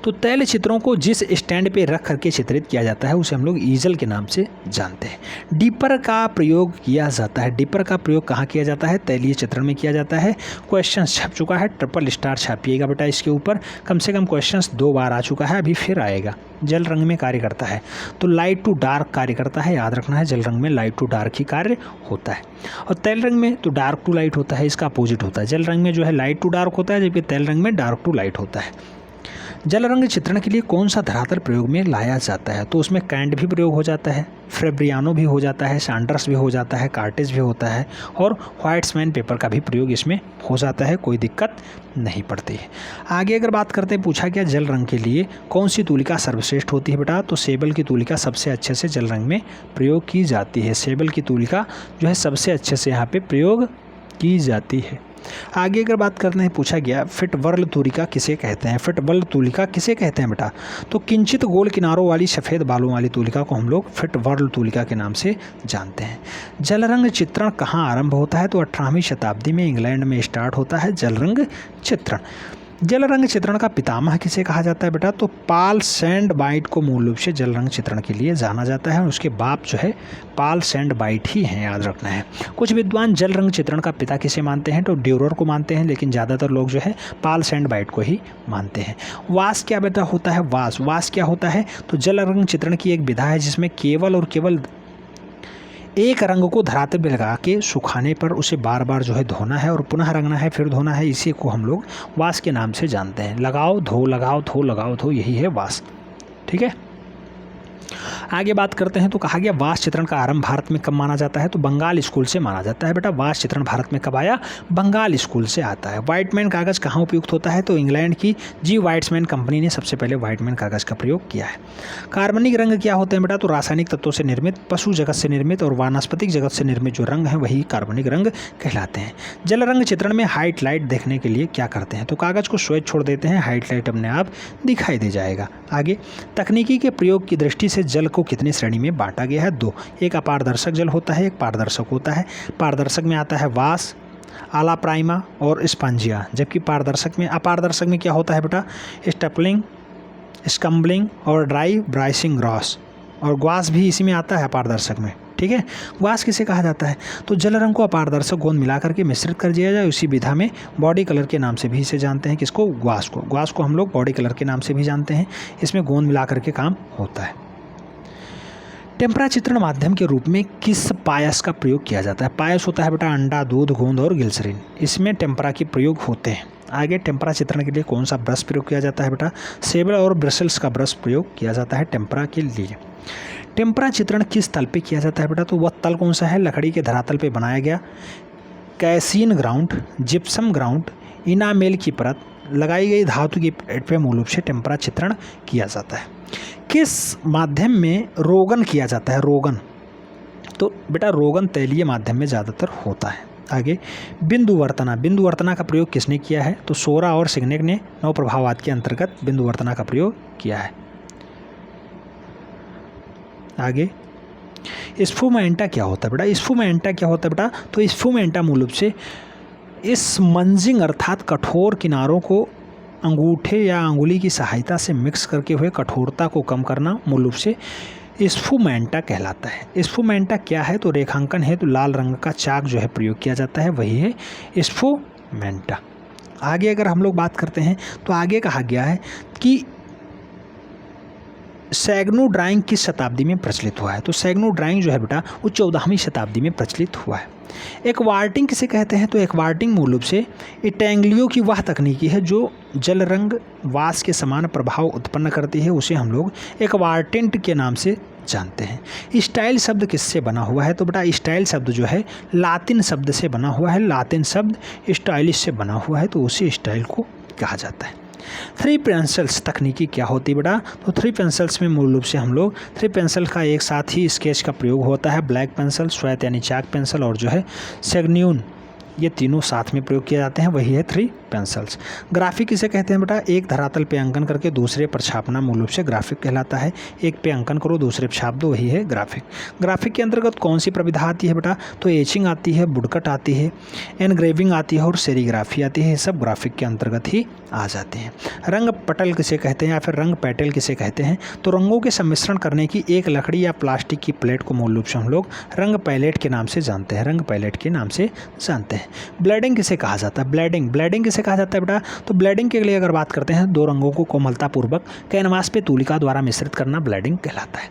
तो तैल चित्रों को जिस स्टैंड पे रख करके चित्रित किया जाता है उसे हम लोग ईजल के नाम से जानते हैं। डिपर का प्रयोग किया जाता है। डिपर का प्रयोग कहाँ किया जाता है? तैलीय चित्रण में किया जाता है। क्वेश्चन छप चुका है, ट्रिपल स्टार छापिएगा बेटा इसके ऊपर। कम से कम क्वेश्चन 2 बार आ चुका है, अभी फिर आएगा। जल रंग में कार्य करता है, तो लाइट टू डार्क कार्य करता है, याद रखना है। जल रंग में लाइट टू डार्क ही कार्य होता है, और तैल रंग में तो डार्क टू लाइट होता है, इसका अपोजिट होता है। जल रंग में जो है लाइट टू डार्क होता है, जबकि तैल रंग में डार्क टू लाइट होता है। जल रंग चित्रण के लिए कौन सा धरातल प्रयोग में लाया जाता है? तो उसमें कैंट भी प्रयोग हो जाता है, फेब्रियानो भी हो जाता है, सैंडर्स भी हो जाता है, कार्टेज भी होता है, और व्हाइट्समैन पेपर का भी प्रयोग इसमें हो जाता है, कोई दिक्कत नहीं पड़ती है। आगे अगर बात करते हैं, पूछा गया जल रंग के लिए कौन सी तूलिका सर्वश्रेष्ठ होती है बेटा? तो सेबल की तूलिका सबसे अच्छे से जल रंग में प्रयोग की जाती है। सेबल की तूलिका जो है सबसे अच्छे से यहाँ पे प्रयोग की जाती है। आगे अगर बात करते हैं, पूछा गया फिटवर्ल तूलिका किसे कहते हैं? फिटवर्ल तूलिका किसे कहते हैं बेटा? तो किंचित गोल किनारों वाली सफ़ेद बालों वाली तूलिका को हम लोग फिटवर्ल तूलिका के नाम से जानते हैं। जलरंग चित्रण कहाँ आरंभ होता है? तो 18वीं शताब्दी में इंग्लैंड में स्टार्ट होता है जलरंग चित्रण। जल रंग चित्रण का पितामह किसे कहा जाता है बेटा? तो पाल सैंड बाइट को मूल रूप से जल रंग चित्रण के लिए जाना जाता है, और उसके बाप जो है पाल सैंड बाइट ही हैं, याद रखना है। कुछ विद्वान जल रंग चित्रण का पिता किसे मानते हैं? तो ड्यूरर को मानते हैं, लेकिन ज़्यादातर लोग जो है पाल सैंड बाइट को ही मानते हैं। वास क्या बेटा होता है? वास क्या होता है? तो जल रंग चित्रण की एक विधा है जिसमें केवल और केवल एक रंग को धरातल पे लगा के सुखाने पर उसे बार बार जो है धोना है और पुनः रंगना है, फिर धोना है। इसी को हम लोग वास के नाम से जानते हैं। लगाओ धो, लगाओ धो, लगाओ धो, यही है वास। ठीक है, आगे बात करते हैं। तो कहा गया वास चित्रण का आरंभ भारत में कब माना जाता है? तो बंगाल स्कूल से माना जाता है बेटा। वास चित्रण भारत में कब आया? बंगाल स्कूल से आता है। व्हाइटमैन कागज़ कहाँ उपयुक्त होता है? तो इंग्लैंड की जी व्हाइट्समैन कंपनी ने सबसे पहले व्हाइटमैन कागज़ का प्रयोग किया है। कार्बनिक रंग क्या होते हैं बेटा? तो रासायनिक तत्वों से निर्मित, पशु जगत से निर्मित और वानस्पतिक जगत से निर्मित जो रंग हैं वही कार्बनिक रंग कहलाते हैं। जल रंग चित्रण में हाइट लाइट देखने के लिए क्या करते हैं? तो कागज़ को स्वेच छोड़ देते हैं, हाइट लाइट अपने आप दिखाई दे जाएगा। आगे, तकनीकी के प्रयोग की दृष्टि से जल को कितनी श्रेणी में बांटा गया है? 2। एक अपारदर्शक जल होता है, एक पारदर्शक होता है। पारदर्शक में आता है वास, आला प्राइमा और स्पंजिया, जबकि अपारदर्शक में क्या होता है बेटा? स्टपलिंग, स्कम्बलिंग और ड्राई ब्राइसिंग ग्रॉस, और ग्वास भी इसी में आता है अपारदर्शक में। ठीक है, ग्वास किसे कहा जाता है? तो जल रंग को अपारदर्शक गोंद मिला करके मिश्रित कर दिया जाए, उसी विधा में बॉडी कलर के नाम से भी इसे जानते हैं। किसको? ग्वास को। ग्वास को हम लोग बॉडी कलर के नाम से भी जानते हैं। इसमें गोंद मिला करके काम होता है। टेम्परा चित्रण माध्यम के रूप में किस पायस का प्रयोग किया जाता है? पायस होता है बेटा अंडा, दूध, गोंद और ग्लिसरीन, इसमें टेम्परा के प्रयोग होते हैं। आगे, टेम्परा चित्रण के लिए कौन सा ब्रश प्रयोग किया जाता है बेटा? सेबल और ब्रसेल्स का ब्रश प्रयोग किया जाता है टेम्परा के लिए। टेम्परा चित्रण किस तल पे किया जाता है बेटा? तो वह तल कौन सा है? लकड़ी के धरातल पे बनाया गया casein ground, gypsum ground, enamel की परत लगाई गई धातु की प्लेट पे मूल रूप से टेम्परा चित्रण किया जाता है। किस माध्यम में रोगन किया जाता है? रोगन, तो बेटा रोगन तैलीय माध्यम में ज़्यादातर होता है। आगे, बिंदुवर्तना का प्रयोग किसने किया है? तो सोरा और सिग्नेक ने नव प्रभाववाद के अंतर्गत बिंदुवर्तना का प्रयोग किया है। आगे, स्फूमेंटा क्या होता है बेटा? स्फूमेंटा क्या होता है बेटा? तो स्फूमेंटा मूल रूप से इस मंजिंग अर्थात कठोर किनारों को अंगूठे या अंगुली की सहायता से मिक्स करके हुए कठोरता को कम करना मूल रूप से स्फूमेंटा कहलाता है। स्फूमेंटा क्या है? तो रेखांकन है तो लाल रंग का चाक जो है प्रयोग किया जाता है, वही है स्फूमेंटा। आगे अगर हम लोग बात करते हैं तो आगे कहा गया है कि सैगनो ड्राइंग किस शताब्दी में प्रचलित हुआ है? तो सैगनो ड्राइंग जो है बेटा वो 14वीं शताब्दी में प्रचलित हुआ है। एक्वार्टिंग किसे कहते हैं? तो एक्वार्टिंग मूल रूप से इटैंग्लियो की वह तकनीकी है जो जल रंग वास के समान प्रभाव उत्पन्न करती है, उसे हम लोग एक्वार्टेंट के नाम से जानते हैं। स्टाइल शब्द किससे बना हुआ है? तो बेटा स्टाइल शब्द जो है लातिन शब्द से बना हुआ है, लातिन शब्द स्टाइलिश से बना हुआ है, तो उसी स्टाइल को कहा जाता है। थ्री पेंसिल्स तकनीकी क्या होती है बेटा? तो थ्री पेंसिल्स में मूल रूप से हम लोग थ्री पेंसिल का एक साथ ही स्केच का प्रयोग होता है। ब्लैक पेंसिल, श्वेत यानी चाक पेंसिल और जो है सेग्न्यून, ये तीनों साथ में प्रयोग किए जाते हैं, वही है थ्री पेंसिल्स। ग्राफिक किसे कहते हैं बेटा? एक धरातल पे अंकन करके दूसरे पर छापना मूल रूप से ग्राफिक कहलाता है। एक पे अंकन करो दूसरे पे छाप दो, वही है ग्राफिक। ग्राफिक के अंतर्गत कौन सी प्रविधा आती है बेटा? तो एचिंग आती है, वुडकट आती है, एनग्रेविंग आती है और सेरीग्राफी आती है, ये सब ग्राफिक के अंतर्गत ही आ जाते हैं। रंग पटल किसे कहते हैं या फिर रंग पैटल किसे कहते हैं? तो रंगों के सम्मिश्रण करने की एक लकड़ी या प्लास्टिक की प्लेट को मूल रूप से हम लोग रंग पैलेट के नाम से जानते हैं, रंग पैलेट के नाम से जानते हैं। ब्लेडिंग किसे कहा जाता है? ब्लेडिंग किसे कहा जाता है बेटा? तो ब्लेडिंग के लिए अगर बात करते हैं, दो रंगों को कोमलतापूर्वक कैनवास पे तूलिका द्वारा मिश्रित करना ब्लेडिंग कहलाता है।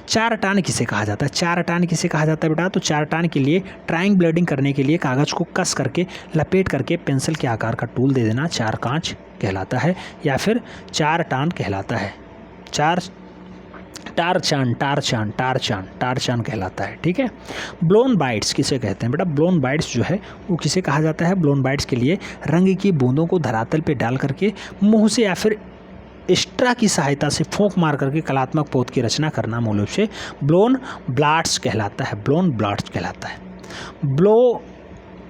चार टान किसे कहा जाता है? चार टान किसे कहा जाता है बेटा? तो चार टान के लिए ट्राइंग ब्लेडिंग करने के लिए कागज को कस करके लपेट करके पेंसिल के आकार का टूल दे देना चार कांच कहलाता है या फिर चार टान कहलाता है। टारचान कहलाता है, ठीक है। ब्लोन बाइट्स किसे कहते हैं बेटा? ब्लोन बाइट्स जो है वो किसे कहा जाता है? ब्लोन बाइट्स के लिए रंग की बूंदों को धरातल पे डाल करके मुंह से या फिर एक्स्ट्रा की सहायता से फूंक मार करके कलात्मक पोत की रचना करना मूल रूप से ब्लोन ब्लाट्स कहलाता है, ब्लोन ब्लाट्स कहलाता है।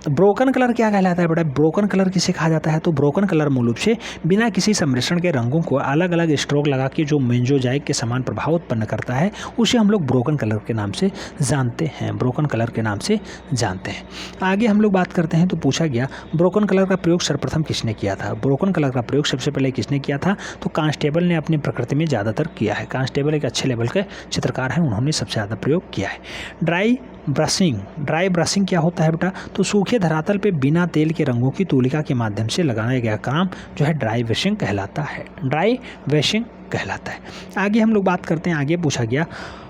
ब्रोकन कलर क्या कहलाता है बेटा? ब्रोकन कलर किसे कहा जाता है? तो ब्रोकन कलर मूल रूप से बिना किसी सम्मिश्रण के रंगों को अलग अलग स्ट्रोक लगा के जो मेंजोजाइक के समान प्रभाव उत्पन्न करता है, उसे हम लोग ब्रोकन कलर के नाम से जानते हैं, ब्रोकन कलर के नाम से जानते हैं। आगे हम लोग बात करते हैं तो पूछा गया ब्रोकन कलर का प्रयोग सर्वप्रथम किसने किया था? ब्रोकन कलर का प्रयोग सबसे पहले किसने किया था? तो कांस्टेबल ने अपनी प्रकृति में ज़्यादातर किया है। कांस्टेबल एक अच्छे लेवल के चित्रकार हैं, उन्होंने सबसे ज़्यादा प्रयोग किया है। ड्राई ब्रशिंग क्या होता है बेटा? तो सूखे धरातल पे बिना तेल के रंगों की तूलिका के माध्यम से लगाया गया काम जो है ड्राई ब्रशिंग कहलाता है, ड्राई ब्रशिंग कहलाता है। आगे हम लोग बात करते हैं, आगे पूछा गया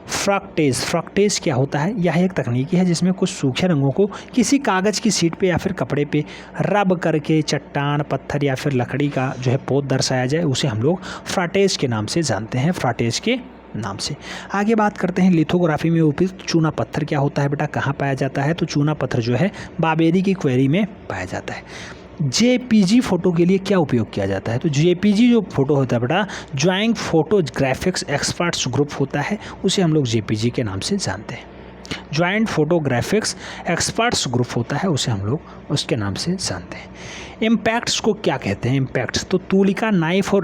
फ्रॉक्टेज क्या होता है? यह एक तकनीकी है जिसमें कुछ सूखे रंगों को किसी कागज़ की शीट पे या फिर कपड़े पे रब करके चट्टान, पत्थर या फिर लकड़ी का जो है पोत दर्शाया जाए, उसे हम लोग फ्रॉक्टेज के नाम से जानते हैं, फ्रॉक्टेज के नाम से। आगे बात करते हैं लिथोग्राफी में उपयुक्त चूना पत्थर क्या होता है बेटा? कहाँ पाया जाता है? तो चूना पत्थर जो है बाबेरी की क्वेरी में पाया जाता है। जेपीजी फोटो के लिए क्या उपयोग किया जाता है? तो जेपीजी जो फोटो होता है बेटा, ज्वाइंट फोटोग्राफिक्स एक्सपर्ट्स ग्रुप होता है, उसे हम लोग जेपीजी के नाम से जानते हैं। ज्वाइंट फोटोग्राफिक्स एक्सपर्ट्स ग्रुप होता है, उसे हम लोग उसके नाम से जानते हैं। इम्पैक्ट्स को क्या कहते हैं? इम्पैक्ट्स तो तूलिका, नाइफ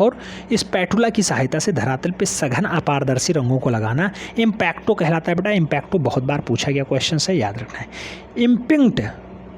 और स्पैटुला की सहायता से धरातल पे सघन अपारदर्शी रंगों को लगाना इम्पैक्टो कहलाता है बेटा। इम्पैक्टो बहुत बार पूछा गया क्वेश्चन से, याद रखना है।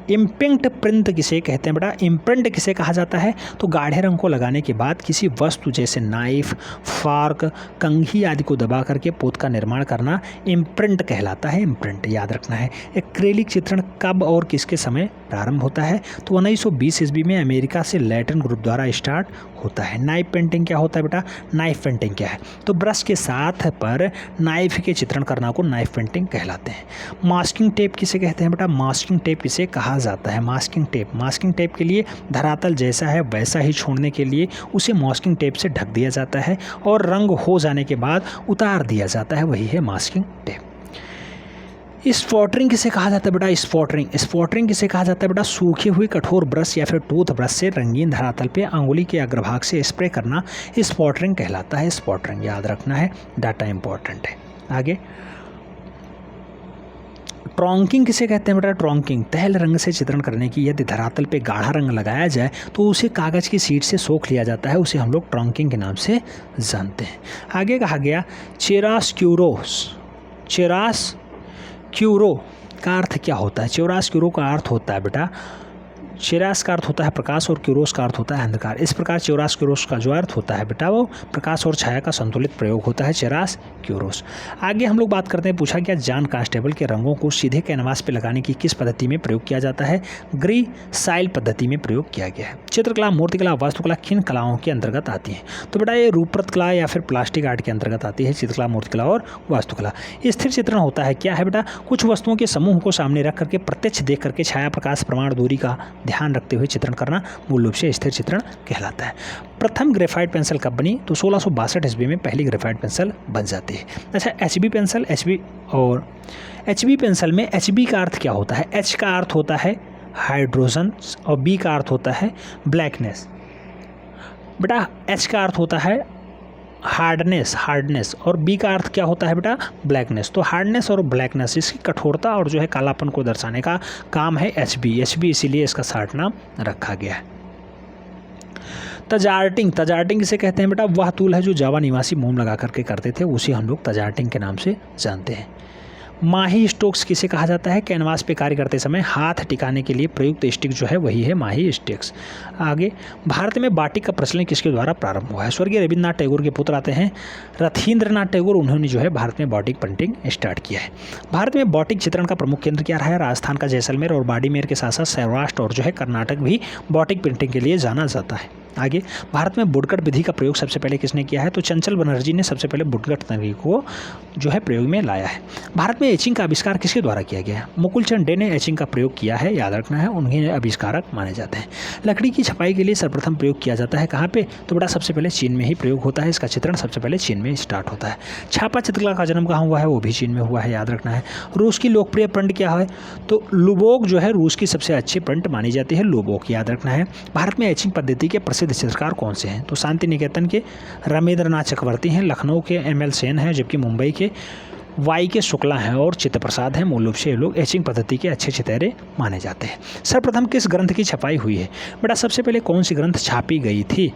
इम्प्रिंट प्रिंट किसे कहते हैं बेटा? इम्प्रिंट किसे कहा जाता है? तो गाढ़े रंग को लगाने के बाद किसी वस्तु जैसे नाइफ, फार्क, कंघी आदि को दबा करके पोत का निर्माण करना इम्प्रिंट कहलाता है, इम्प्रिंट याद रखना है। एक्रेलिक चित्रण कब और किसके समय प्रारंभ होता है? तो 1920 ईस्वी में अमेरिका से लैटिन ग्रुप द्वारा स्टार्ट होता है। नाइफ पेंटिंग क्या होता है बेटा? नाइफ पेंटिंग क्या है? तो ब्रश के साथ पर नाइफ के चित्रण करना को नाइफ पेंटिंग कहलाते हैं। मास्किंग टेप किसे कहते हैं बेटा? मास्किंग टेप किसे कहा जाता है? मास्किंग टेप के लिए धरातल जैसा है वैसा ही छोड़ने के लिए उसे मास्किंग टेप से ढक दिया जाता है और रंग हो जाने के बाद उतार दिया जाता है, वही है मास्किंग टेप। स्पॉटरिंग किसे कहा जाता है बेटा? स्पॉटरिंग किसे कहा जाता है बेटा? सूखे हुए कठोर ब्रश या फिर टूथ ब्रश से रंगीन धरातल पे अंगुली के अग्रभाग से स्प्रे करना स्पॉटरिंग कहलाता है। स्पॉटरिंग याद रखना है, डाटा इंपॉर्टेंट है। आगे ट्रॉन्किंग किसे कहते हैं बेटा? ट्रॉन्किंग तैल रंग से चित्रण करने की यदि धरातल पे गाढ़ा रंग लगाया जाए तो उसे कागज़ की शीट से सोख लिया जाता है, उसे हम लोग ट्रॉन्किंग के नाम से जानते हैं। आगे कहा गया चिरास्क्यूरो का अर्थ क्या होता है? चिरास्क्यूरो का अर्थ होता है बेटा, चिरास का अर्थ होता है प्रकाश और क्यूरोस का अर्थ होता है अंधकार। इस प्रकार चिरास क्यूरोस का जो अर्थ होता है बेटा वो प्रकाश और छाया का संतुलित प्रयोग होता है, चिरास क्यूरोस। आगे हम लोग बात करते हैं, पूछा गया जॉन कांस्टेबल के रंगों को सीधे कैनवास पे लगाने की किस पद्धति में प्रयोग किया जाता है? ग्रीसाइल पद्धति में प्रयोग किया गया है। चित्रकला, मूर्तिकला, वास्तुकला किन कलाओं के अंतर्गत आती है? तो बेटा ये रूपरत कला या फिर प्लास्टिक आर्ट के अंतर्गत आती है, चित्रकला, मूर्तिकला और वास्तुकला। स्थिर चित्रण होता है क्या है बेटा? कुछ वस्तुओं के समूह को सामने रख करके प्रत्यक्ष देख करके छाया, प्रकाश, प्रमाण, दूरी का ध्यान रखते हुए चित्रण करना मूल रूप से स्थिर चित्रण कहलाता है। प्रथम ग्रेफाइट पेंसिल कब बनी? तो 1662 ईस्वी में पहली ग्रेफाइट पेंसिल बन जाती है। अच्छा, HB पेंसिल, HB पेंसिल में HB का अर्थ क्या होता है? H का अर्थ होता है हाइड्रोजन और B का अर्थ होता है ब्लैकनेस। बेटा H का अर्थ होता है हार्डनेस और बी का अर्थ क्या होता है बेटा? ब्लैकनेस। तो हार्डनेस और ब्लैकनेस इसकी कठोरता और जो है कालापन को दर्शाने का काम है HB इसीलिए इसका शार्ट नाम रखा गया है। तजार्टिंग किसे कहते हैं बेटा? वह तूल है जो जावा निवासी मोम लगा करके करते थे, उसे हम लोग तजार्टिंग के नाम से जानते हैं। माही स्टोक्स किसे कहा जाता है? कैनवास पे कार्य करते समय हाथ टिकाने के लिए प्रयुक्त स्टिक जो है वही है माही स्टिक्स। आगे, भारत में बाटिक का प्रचलन किसके द्वारा प्रारंभ हुआ है? स्वर्गीय रविन्द्रनाथ टैगोर के पुत्र आते हैं रथींद्रनाथ टैगोर, उन्होंने जो है भारत में बाटिक प्रिंटिंग स्टार्ट किया है। भारत में बाटिक चित्रण का प्रमुख केंद्र क्या रहा है? राजस्थान का जैसलमेर और बाड़मेर के साथ साथ सौराष्ट्र और जो है कर्नाटक भी बाटिक प्रिंटिंग के लिए जाना जाता है। आगे, भारत में वुडकट विधि का प्रयोग सबसे पहले किसने किया है? तो चंचल बनर्जी ने सबसे पहले वुडकट तकनीक को जो है प्रयोग में लाया है। भारत में एचिंग का आविष्कार किसके द्वारा किया गया है? मुकुलचंद डे ने एचिंग का प्रयोग किया है, याद रखना है, उन्हीं आविष्कारक माने जाते हैं। लकड़ी की छपाई के लिए सर्वप्रथम प्रयोग किया जाता है कहाँ पे? तो बेटा सबसे पहले चीन में ही प्रयोग होता है, इसका चित्रण सबसे पहले चीन में स्टार्ट होता है। छापा चित्रकला का जन्म कहाँ हुआ है? वो भी चीन में हुआ है, याद रखना है। रूस की लोकप्रिय प्रिंट क्या है? तो लुबोक जो है रूस की सबसे अच्छी प्रिंट मानी जाती है, लुबोक, याद रखना है। भारत में एचिंग पद्धति के प्रसिद्ध चित्रकार कौन से हैं? तो शांति निकेतन के रमेंद्रनाथ चक्रवर्ती हैं, लखनऊ के ML सेन हैं, जबकि मुंबई के YK शुक्ला हैं और चित्त प्रसाद हैं। मूल रूप से ये लोग एचिंग पद्धति के अच्छे चितहरे माने जाते हैं। सर्वप्रथम किस ग्रंथ की छपाई हुई है? बेटा सबसे पहले कौन सी ग्रंथ छापी गई थी?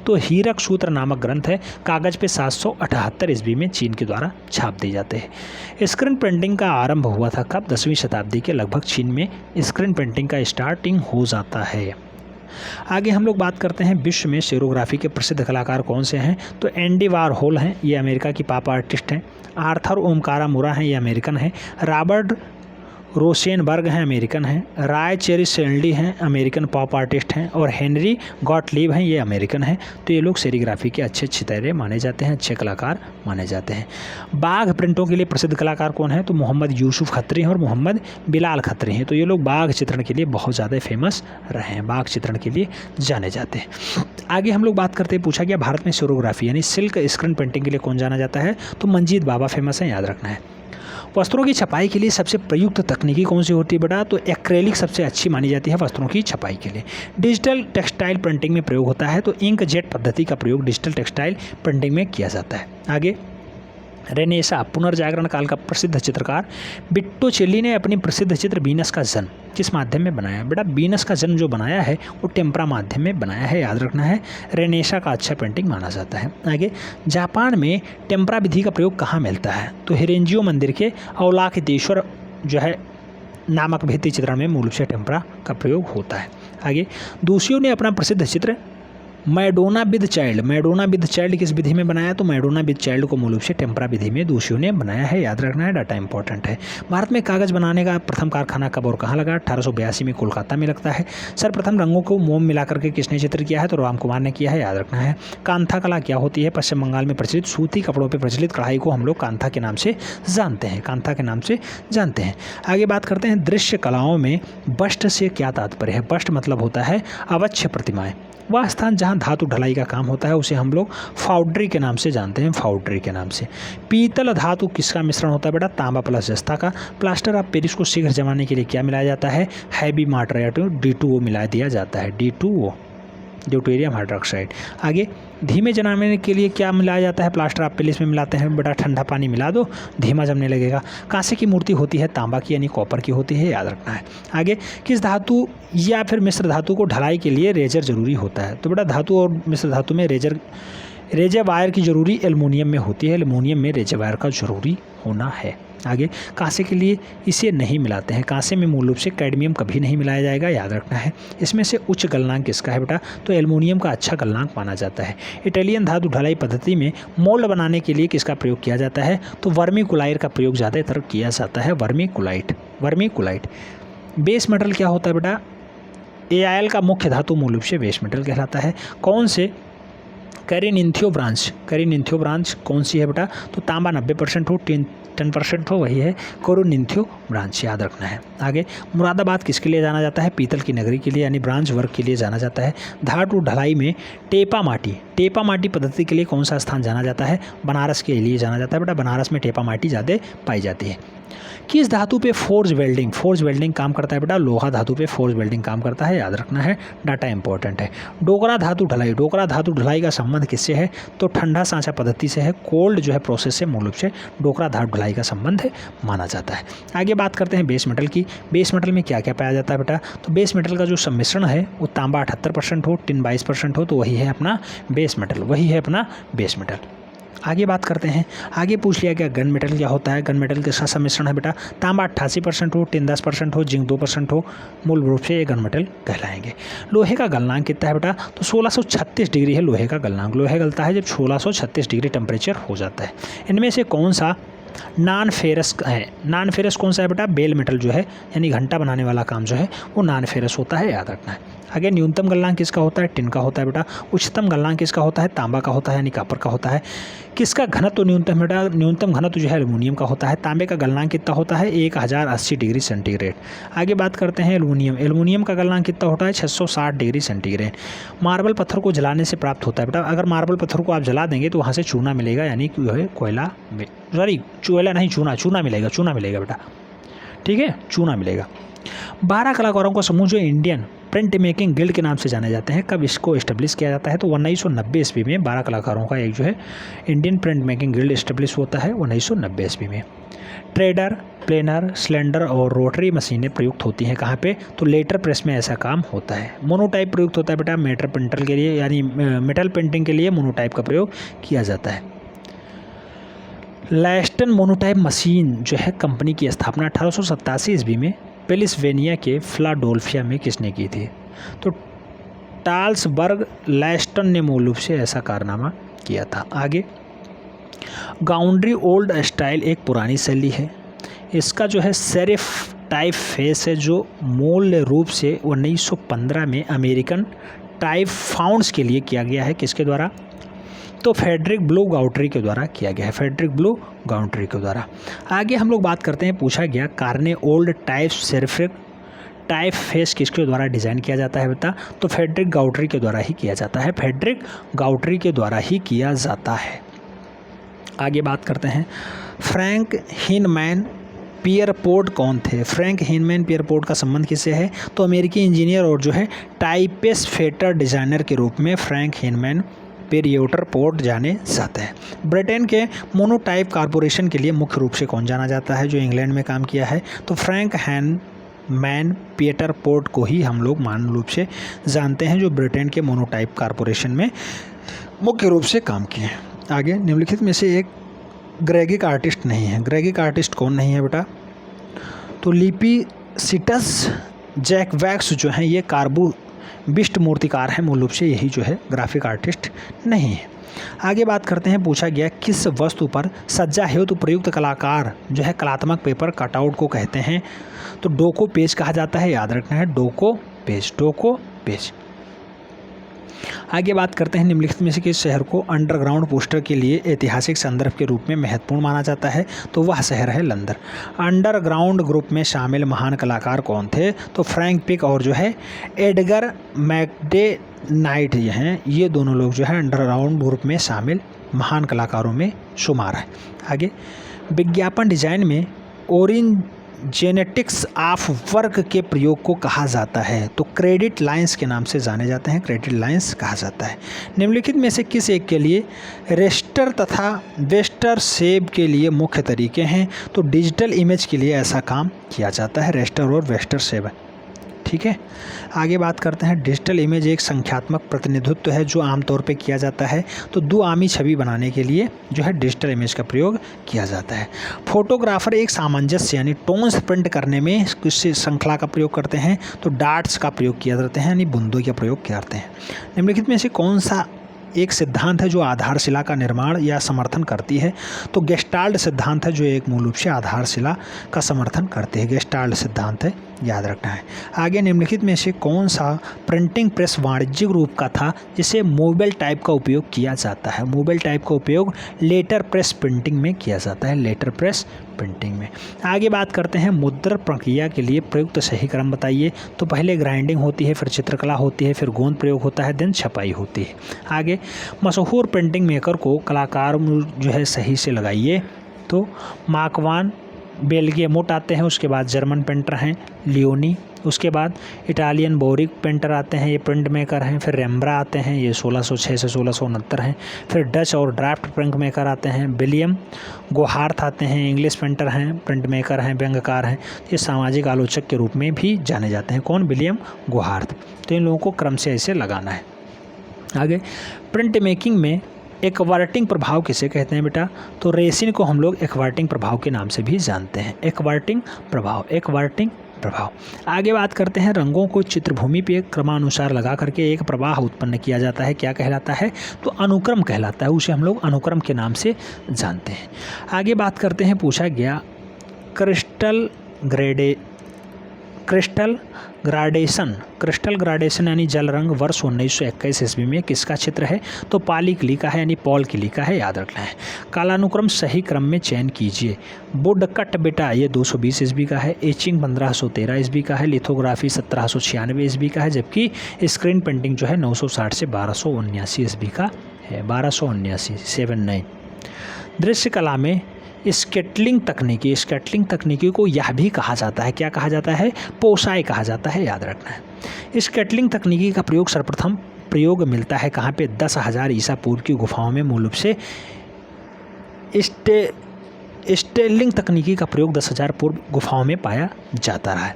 तो हीरक सूत्र नामक ग्रंथ है, कागज़ पे 778 ईस्वी में चीन के द्वारा छाप दिए जाते हैं। स्क्रीन प्रिंटिंग का आरंभ हुआ था कब? 10वीं शताब्दी के लगभग चीन में स्क्रीन प्रिंटिंग का स्टार्टिंग हो जाता है। आगे हम लोग बात करते हैं विश्व में सेरोग्राफी के प्रसिद्ध कलाकार कौन से हैं? तो एंडी वारहोल हैं, ये अमेरिका की पॉप आर्टिस्ट हैं। आर्थर ओमकारामुरा हैं, ये अमेरिकन हैं। रॉबर्ट रोसेनबर्ग हैं, अमेरिकन हैं। राय चेरिसेल्डी हैं, अमेरिकन पॉप आर्टिस्ट हैं। और हेनरी गॉटलीब हैं, ये अमेरिकन हैं। तो ये लोग सेरीग्राफी के अच्छे चितहरे माने जाते हैं, अच्छे कलाकार माने जाते हैं। बाघ प्रिंटों के लिए प्रसिद्ध कलाकार कौन है? तो मोहम्मद यूसुफ खत्री हैं और मोहम्मद बिलाल खत्री हैं। तो ये लोग बाघ चित्रण के लिए बहुत ज़्यादा फेमस रहे हैं, बाघ चित्रण के लिए जाने जाते हैं। आगे हम लोग बात करते हैं, पूछा गया भारत में सेरोग्राफी यानी सिल्क स्क्रीन प्रिंटिंग के लिए कौन जाना जाता है? तो मंजीत बाबा फेमस हैं, याद रखना है। वस्त्रों की छपाई के लिए सबसे प्रयुक्त तकनीकी कौन सी होती है बेटा? तो एक्रेलिक सबसे अच्छी मानी जाती है वस्त्रों की छपाई के लिए। डिजिटल टेक्सटाइल प्रिंटिंग में प्रयोग होता है, तो इंक जेट पद्धति का प्रयोग डिजिटल टेक्सटाइल प्रिंटिंग में किया जाता है। आगे, रेनेसा पुनर्जागरण काल का प्रसिद्ध चित्रकार बिट्टोचेली ने अपनी प्रसिद्ध चित्र वीनस का जन्म किस माध्यम में बनाया? बेटा वीनस का जन्म जो बनाया है वो टेम्परा माध्यम में बनाया है, याद रखना है। रेनेसा का अच्छा पेंटिंग माना जाता है। आगे, जापान में टेम्परा विधि का प्रयोग कहाँ मिलता है? तो हिरेंजियो मंदिर के अवलोकितेश्वर जो है नामक भित्ति चित्रण में मूल रूप से टेम्परा का प्रयोग होता है। आगे, दूसियों ने अपना प्रसिद्ध चित्र मैडोना विद चाइल्ड किस विधि में बनाया? तो मैडोना विद चाइल्ड को मूल रूप से टेम्परा विधि में दूसियों ने बनाया है, याद रखना है, डाटा इंपॉर्टेंट है। भारत में कागज़ बनाने का प्रथम कारखाना कब और कहाँ लगा? 1882 में कोलकाता में लगता है। सर्वप्रथम रंगों को मोम मिलाकर के किसने चित्र किया है? तो राम कुमार ने किया है, याद रखना है। कांथा कला क्या होती है? पश्चिम बंगाल में प्रचलित सूती कपड़ों पर प्रचलित कढ़ाई को हम लोग कांथा के नाम से जानते हैं, आगे बात करते हैं, दृश्य कलाओं में बस्ट से क्या तात्पर्य है? बस्ट मतलब होता है अवच्छ प्रतिमाएं। वह स्थान जहाँ धातु ढलाई का काम होता है उसे हम लोग फाउड्री के नाम से जानते हैं, फाउड्री के नाम से। पीतल धातु किसका मिश्रण होता है बेटा? तांबा प्लस जस्ता का। प्लास्टर ऑफ पेरिस को शीघ्र जमाने के लिए क्या मिलाया जाता है? हैवी मार्टर या D2O मिला दिया जाता है, D2O, ड्यूटेरियम हाइड्रोक्साइड। आगे धीमे जमाने के लिए क्या मिलाया जाता है, प्लास्टर ऑफ पेरिस में मिलाते हैं बेटा, ठंडा पानी मिला दो, धीमा जमने लगेगा। कांसे की मूर्ति होती है, तांबा की यानी कॉपर की होती है, याद रखना है। आगे किस धातु या फिर मिश्र धातु को ढलाई के लिए रेजर जरूरी होता है, तो बेटा धातु और मिश्र धातु में रेजर वायर की जरूरी एल्युमिनियम में होती है, एल्युमिनियम में रेजर वायर का जरूरी होना है। आगे कांसे के लिए इसे नहीं मिलाते हैं, कांसे में मूल रूप से कैडमियम कभी नहीं मिलाया जाएगा, याद रखना है। इसमें से उच्च गलनांक किसका है बेटा, तो एल्युमिनियम का अच्छा गलनांक माना जाता है। इटालियन धातु ढलाई पद्धति में मोल्ड बनाने के लिए किसका प्रयोग किया जाता है, तो वर्मीकुलाइट का प्रयोग ज़्यादातर किया जाता है, वर्मीकुलाइट। बेस मेटल क्या होता है बेटा, एआईएल का मुख्य धातु मूल रूप से बेस मेटल कहलाता है। कौन से, कैरिनिन्थियो ब्रांच कौन सी है बेटा, तो तांबा 90% हो, 10% हो, वही है कोरोनिन्थियो ब्रांच, याद रखना है। आगे मुरादाबाद किसके लिए जाना जाता है, पीतल की नगरी के लिए यानी ब्रांच वर्क के लिए जाना जाता है। धातु ढलाई में टेपा माटी पद्धति के लिए कौन सा स्थान जाना जाता है, बनारस के लिए जाना जाता है बेटा, बनारस में टेपा माटी ज़्यादा पाई जाती है। किस धातु पे फोर्ज वेल्डिंग काम करता है बेटा, लोहा धातु पे फोर्ज वेल्डिंग काम करता है, याद रखना है, डाटा इंपॉर्टेंट है। डोकरा धातु ढलाई का संबंध किससे है, तो ठंडा सांचा पद्धति से है, कोल्ड जो है प्रोसेस से मूल रूप से डोकरा धातु ढलाई का संबंध है माना जाता है। आगे बात करते हैं बेस मेटल की। बेस मेटल में क्या क्या पाया जाता है बेटा, तो बेस मेटल का जो सम्मिश्रण है वो तांबा 78% हो, टिन 22% हो, तो वही है अपना बेस मेटल। आगे बात करते हैं, आगे पूछ लिया गया गन मेटल क्या होता है। गन मेटल के साथ सम्मिश्रण है बेटा, तांबा 88% हो, टिन 10% हो, जिंक 2% हो, मूल रूप से ये गन मेटल कहलाएंगे। लोहे का गलनांक कितना है बेटा, तो 1636 डिग्री है लोहे का गलनांक। लोहे गलता है जब 1636 डिग्री टेम्परेचर हो जाता है। इनमें से कौन सा नॉन फेरस है, नॉन फेरस कौन सा है बेटा, बेल मेटल जो है यानी घंटा बनाने वाला काम जो है वो नॉन फेरस होता है, याद रखना है। आगे न्यूनतम गलनांक किसका होता है, टिन का होता है बेटा। उच्चतम गलनांक किसका होता है, तांबा का होता है यानी कॉपर का होता है। किसका घनत्व न्यूनतम बेटा, न्यूनतम घनत्व जो है एल्युमिनियम का होता है। तांबे का गलनांक कितना होता है, 1080 डिग्री सेंटीग्रेड। आगे बात करते हैं एल्युमिनियम का गलनांक कितना होता है, 660 डिग्री सेंटीग्रेड। मार्बल पत्थर को जलाने से प्राप्त होता है बेटा, अगर मार्बल पत्थर को आप जला देंगे तो वहाँ से चूना मिलेगा, यानी जो है चूना मिलेगा बेटा, ठीक है, चूना मिलेगा। 12 कलाकारों का समूह जो इंडियन प्रिंट मेकिंग गिल्ड के नाम से जाने जाते हैं, कब इसको इस्टेब्लिश किया जाता है, तो 1990 ईस्वी में 12 कलाकारों का एक जो है Indian print making guild establish होता है 1990 ईस्वी में। ट्रेडर, प्लेनर, सिलेंडर और रोटरी मशीनें प्रयुक्त होती हैं कहाँ पे, तो लेटर प्रेस में ऐसा काम होता है। मोनोटाइप प्रयुक्त होता है बेटा मेटल प्रिंटर के लिए, यानी मेटल प्रिंटिंग के लिए मोनोटाइप का प्रयोग किया जाता है। लैस्टन मोनोटाइप मशीन जो है कंपनी की स्थापना 1887 ईस्वी में पेलिसवेनिया के फिलाडेल्फिया में किसने की थी, तो टाल्सबर्ग लैस्टन ने मूल रूप से ऐसा कारनामा किया था। आगे गाउंड्री ओल्ड स्टाइल एक पुरानी शैली है, इसका जो है सेरिफ टाइप फेस है जो मूल रूप से 1915 में अमेरिकन टाइप फाउंड्स के लिए किया गया है, किसके द्वारा, तो फ्रेडरिक ब्लू गाउट्री के द्वारा किया गया है, फ्रेडरिक ब्लू गाउट्री के द्वारा। आगे हम लोग बात करते हैं, पूछा गया कार्ने old type serif typeface किसके द्वारा डिज़ाइन किया जाता है बेटा, तो फ्रेडरिक गाउट्री के द्वारा ही किया जाता है, फ्रेडरिक गाउट्री के द्वारा ही किया जाता है। आगे बात करते हैं, फ्रैंक हिनमैन पियरपोर्ट कौन थे। फ्रैंक हिनमैन पियरपोर्ट का संबंध किससे है, तो अमेरिकी इंजीनियर और जो है टाइपेस फेटर डिज़ाइनर के रूप में फ्रैंक हिनमैन पियरपोर्ट जाने जाते हैं। ब्रिटेन के मोनोटाइप कॉरपोरेशन के लिए मुख्य रूप से कौन जाना जाता है, जो इंग्लैंड में काम किया है, तो फ्रैंक हिनमैन पियरपोर्ट को ही हम लोग मान रूप से जानते हैं, जो ब्रिटेन के मोनोटाइप कॉरपोरेशन में मुख्य रूप से काम किए हैं। आगे निम्नलिखित में से एक ग्रेगिक आर्टिस्ट नहीं है। ग्रेगिक आर्टिस्ट कौन नहीं है बेटा, तो लिपिसिटस जैकवैक्स जो हैं ये कार्बूबिस्ट मूर्तिकार हैं, मूल रूप से यही जो है ग्राफिक आर्टिस्ट नहीं है। आगे बात करते हैं, पूछा गया किस वस्तु पर सज्जा हेतु प्रयुक्त कलाकार जो है कलात्मक पेपर कटआउट को कहते हैं, तो डोको पेज कहा जाता है, याद रखना है डोको पेज। आगे बात करते हैं, निम्नलिखित में से किस शहर को अंडरग्राउंड पोस्टर के लिए ऐतिहासिक संदर्भ के रूप में महत्वपूर्ण माना जाता है, तो वह शहर है लंदन। अंडरग्राउंड ग्रुप में शामिल महान कलाकार कौन थे, तो फ्रैंक पिक और जो है एडगर मैकडे नाइट ये हैं, ये दोनों लोग जो है अंडरग्राउंड ग्रुप में शामिल महान कलाकारों में शुमार है। आगे विज्ञापन डिजाइन में जेनेटिक्स ऑफ वर्क के प्रयोग को कहा जाता है? तो क्रेडिट लाइंस के नाम से जाने जाते हैं, क्रेडिट लाइंस कहा जाता है। निम्नलिखित में से किस एक के लिए रेस्टर तथा वेस्टर सेव के लिए मुख्य तरीके हैं? तो डिजिटल इमेज के लिए ऐसा काम किया जाता है, रेस्टर और वेस्टर सेव। ठीक है, आगे बात करते हैं। डिजिटल इमेज एक संख्यात्मक प्रतिनिधित्व है जो आमतौर पे किया जाता है। तो दो आयामी छवि बनाने के लिए जो है डिजिटल इमेज का प्रयोग किया जाता है। फोटोग्राफर एक सामंजस्य यानी टोन्स प्रिंट करने में किस श्रृंखला का प्रयोग करते हैं? तो डार्ट्स का प्रयोग किया जाते हैं, यानी बूंदों का प्रयोग करते हैं। निम्नलिखित में से कौन सा एक सिद्धांत है जो आधारशिला का निर्माण या समर्थन करती है? तो गेस्टाल्ट सिद्धांत है जो एक मूल रूप से आधारशिला का समर्थन करती है, गेस्टाल्ट सिद्धांत है, याद रखना है। आगे निम्नलिखित में से कौन सा प्रिंटिंग प्रेस वाणिज्यिक रूप का था जिसे मोबाइल टाइप का उपयोग किया जाता है? मोबाइल टाइप का उपयोग लेटर प्रेस प्रिंटिंग में किया जाता है, लेटर प्रेस प्रिंटिंग में। आगे बात करते हैं मुद्रण प्रक्रिया के लिए प्रयुक्त सही क्रम बताइए। तो पहले ग्राइंडिंग होती है, फिर चित्रकला होती है, फिर गोंद प्रयोग होता है, देन छपाई होती है। आगे मशहूर प्रिंटिंग मेकर को कलाकार जो है सही से लगाइए। तो मार्कवान बेल्जियम मोट आते हैं, उसके बाद जर्मन पेंटर हैं लियोनी, उसके बाद इटालियन बोरिक पेंटर आते हैं, ये प्रिंट मेकर हैं। फिर रेम्ब्रा आते हैं, ये 1606 से 1669 हैं। फिर डच और ड्राफ्ट प्रिंट मेकर आते हैं। विलियम गोहार्थ आते हैं, इंग्लिश पेंटर हैं, प्रिंट मेकर हैं, व्यंग्यकार हैं। ये सामाजिक आलोचक के रूप में भी जाने जाते हैं। कौन? विलियम गोहार्थ। तो इन लोगों को क्रम से ऐसे लगाना है। आगे प्रिंट मेकिंग में एक्वार्टिंग प्रभाव किसे कहते हैं बेटा? तो रेसिन को हम लोग एक्वार्टिंग प्रभाव के नाम से भी जानते हैं, एक्वार्टिंग प्रभाव, एक्वार्टिंग प्रभाव। आगे बात करते हैं रंगों को चित्रभूमि पे क्रमानुसार लगा करके एक प्रवाह उत्पन्न किया जाता है, क्या कहलाता है? तो अनुक्रम कहलाता है, उसे हम लोग अनुक्रम के नाम से जानते हैं। आगे बात करते हैं, पूछा गया क्रिस्टल ग्राडेशन यानी जल रंग वर्ष 1921 ईस्वी में किसका चित्र है? तो पाली क्ली का है, यानी पॉल क्ली का है, याद रखना है। कालानुक्रम सही क्रम में चयन कीजिए। वुडकट बेटा ये 220 ईस्वी का है, एचिंग 1513 ईस्वी का है, लिथोग्राफी 1796 ईस्वी का है, जबकि स्क्रीन पेंटिंग जो है 960 से 1279 ईस्वी का है, 1279। दृश्य कला में स्केटलिंग तकनीकी को यह भी कहा जाता है, क्या कहा जाता है? पोसाई कहा जाता है, याद रखना है। स्केटलिंग तकनीकी का प्रयोग सर्वप्रथम प्रयोग मिलता है कहाँ पे? 10,000 ईसा पूर्व की गुफाओं में मूल रूप से स्टेलिंग तकनीकी का प्रयोग 10,000 पूर्व गुफाओं में पाया जाता रहा है।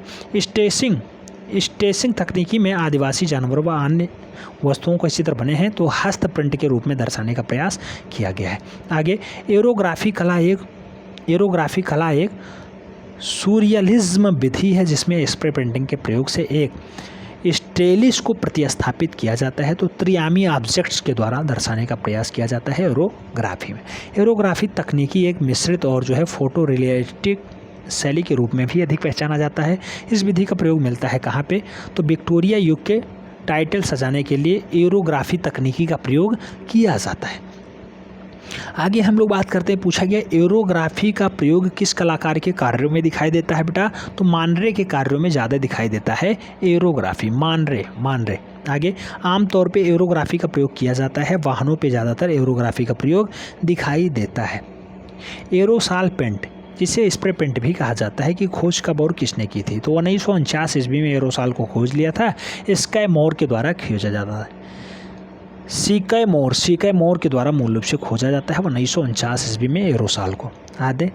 स्टेसिंग तकनीकी में आदिवासी जानवरों व अन्य वस्तुओं को इसी तरह बने हैं तो हस्त प्रिंट के रूप में दर्शाने का प्रयास किया गया है। आगे एरोग्राफी कला एक सूर्यलिज्म विधि है जिसमें स्प्रे पेंटिंग के प्रयोग से एक स्टेलिस को प्रतिस्थापित किया जाता है, तो त्रिआयामी ऑब्जेक्ट्स के द्वारा दर्शाने का प्रयास किया जाता है एरोग्राफी में। एरोग्राफी तकनीकी एक मिश्रित और जो है फोटो रियलिस्टिक शैली के रूप में भी अधिक पहचाना जाता है। इस विधि का प्रयोग मिलता है कहाँ पे? तो विक्टोरिया युग के टाइटल सजाने के लिए एरोग्राफी तकनीकी का प्रयोग किया जाता है। आगे हम लोग बात करते हैं, पूछा गया एरोग्राफी का प्रयोग किस कलाकार के कार्यों में दिखाई देता है बेटा? तो मानरे के कार्यों में ज़्यादा दिखाई देता है एरोग्राफी, मानरे। आगे आमतौर पे एरोग्राफी का प्रयोग किया जाता है, वाहनों पे ज़्यादातर एरोग्राफी का प्रयोग दिखाई देता है। एरोसाल पेंट जिसे स्प्रे पेंट भी कहा जाता है, कि खोज कब और किसने की थी? तो 1949 ईस्वी में एरोसाल को खोज लिया था, स्काई मोर के द्वारा खोजा जाता है। सीकाई मोर के द्वारा मूल रूप से खोजा जाता है 1949 ईस्वी में एरोसाल को। आदे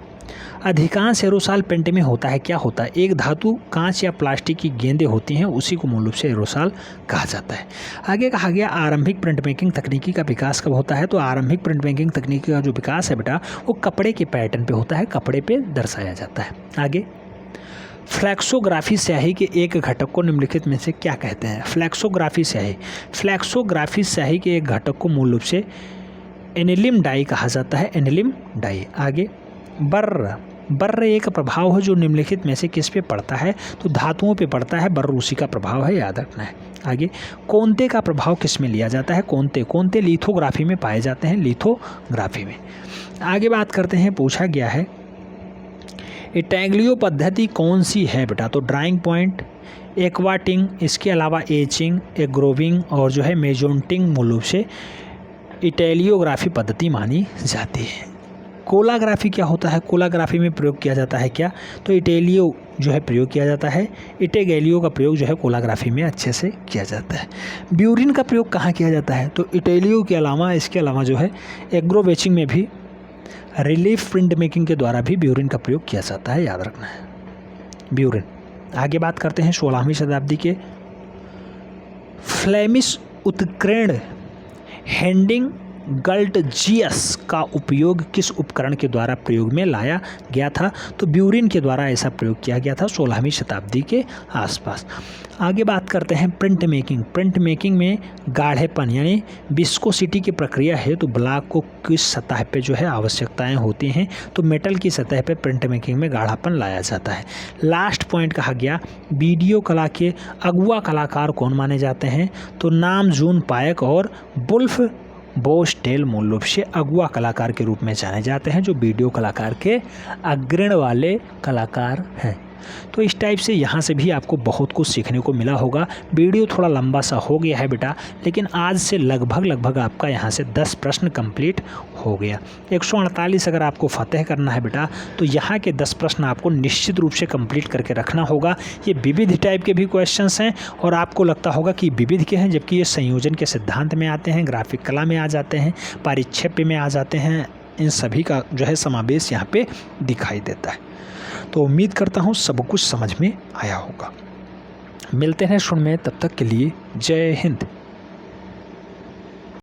अधिकांश एरोसाल पेंट में होता है, क्या होता है? एक धातु, कांच या प्लास्टिक की गेंदें होती हैं, उसी को मूल रूप से एरोसाल कहा जाता है। आगे कहा गया आरंभिक प्रिंट मेकिंग तकनीकी का विकास कब होता है? तो आरंभिक प्रिंट मेकिंग तकनीकी का जो विकास है बेटा वो कपड़े के पैटर्न पे होता है, कपड़े पे दर्शाया जाता है। आगे फ्लैक्सोग्राफी स्याही के एक घटक को निम्नलिखित में से क्या कहते हैं? फ्लैक्सोग्राफी स्याही के एक घटक को मूल रूप से एनिलिम डाई कहा जाता है, एनिलिम डाई। आगे बर्र एक प्रभाव है जो निम्नलिखित में से किस पे पड़ता है? तो धातुओं पे पड़ता है, बर्र उसी का प्रभाव है, याद रखना है। आगे कोंते का प्रभाव किस में लिया जाता है? कोंते लिथोग्राफी में पाए जाते हैं, लिथोग्राफी में। आगे बात करते हैं, पूछा गया है इटैग्लियो पद्धति कौन सी है बेटा? तो ड्राइंग पॉइंट, एक्वाटिंग, इसके अलावा एचिंग, एग्रोविंग और जो है मेजोंटिंग मूल रूप से इटैलियोग्राफी पद्धति मानी जाती है। कोलाग्राफी क्या होता है? कोलाग्राफी में प्रयोग किया जाता है क्या? तो इटेलियो जो है प्रयोग किया जाता है। इटेगेलियो का प्रयोग जो है कोलाग्राफी में अच्छे से किया जाता है। ब्यूरिन का प्रयोग कहाँ किया जाता है? तो इटेलियो के अलावा इसके अलावा जो है एग्रोवेचिंग में भी, रिलीफ प्रिंट मेकिंग के द्वारा भी ब्यूरिन का प्रयोग किया जाता है, याद रखना है ब्यूरिन। आगे बात करते हैं 16वीं शताब्दी के फ्लेमिश उत्कीर्ण हेंडिंग गल्टजियस का उपयोग किस उपकरण के द्वारा प्रयोग में लाया गया था? तो ब्यूरिन के द्वारा ऐसा प्रयोग किया गया था 16वीं शताब्दी के आसपास। आगे बात करते हैं प्रिंट मेकिंग। प्रिंट मेकिंग में गाढ़ेपन यानी विस्कोसिटी की प्रक्रिया है तो ब्लॉक को किस सतह पे जो है आवश्यकताएं होती हैं? तो मेटल की सतह पे प्रिंट मेकिंग में गाढ़ापन लाया जाता है। लास्ट पॉइंट कहा गया वीडियो कला के अगुआ कलाकार कौन माने जाते हैं? तो नाम जून पायक और वुल्फ बोस्टेल मूल रूप से अगुआ कलाकार के रूप में जाने जाते हैं, जो वीडियो कलाकार के अग्रणी वाले कलाकार हैं। तो इस टाइप से यहाँ से भी आपको बहुत कुछ सीखने को मिला होगा। वीडियो थोड़ा लंबा सा हो गया है बेटा, लेकिन आज से लगभग आपका यहाँ से 10 प्रश्न कंप्लीट हो गया। 148 अगर आपको फतेह करना है बेटा, तो यहाँ के 10 प्रश्न आपको निश्चित रूप से कंप्लीट करके रखना होगा। ये विविध टाइप के भी क्वेश्चंस हैं और आपको लगता होगा कि विविध के हैं, जबकि ये संयोजन के सिद्धांत में आते हैं, ग्राफिक कला में आ जाते हैं, पारिक्षेप्य में आ जाते हैं। इन सभी का जो है समावेश यहाँ पे दिखाई देता है। तो उम्मीद करता हूँ सब कुछ समझ में आया होगा। मिलते हैं शुरू में, तब तक के लिए जय हिंद।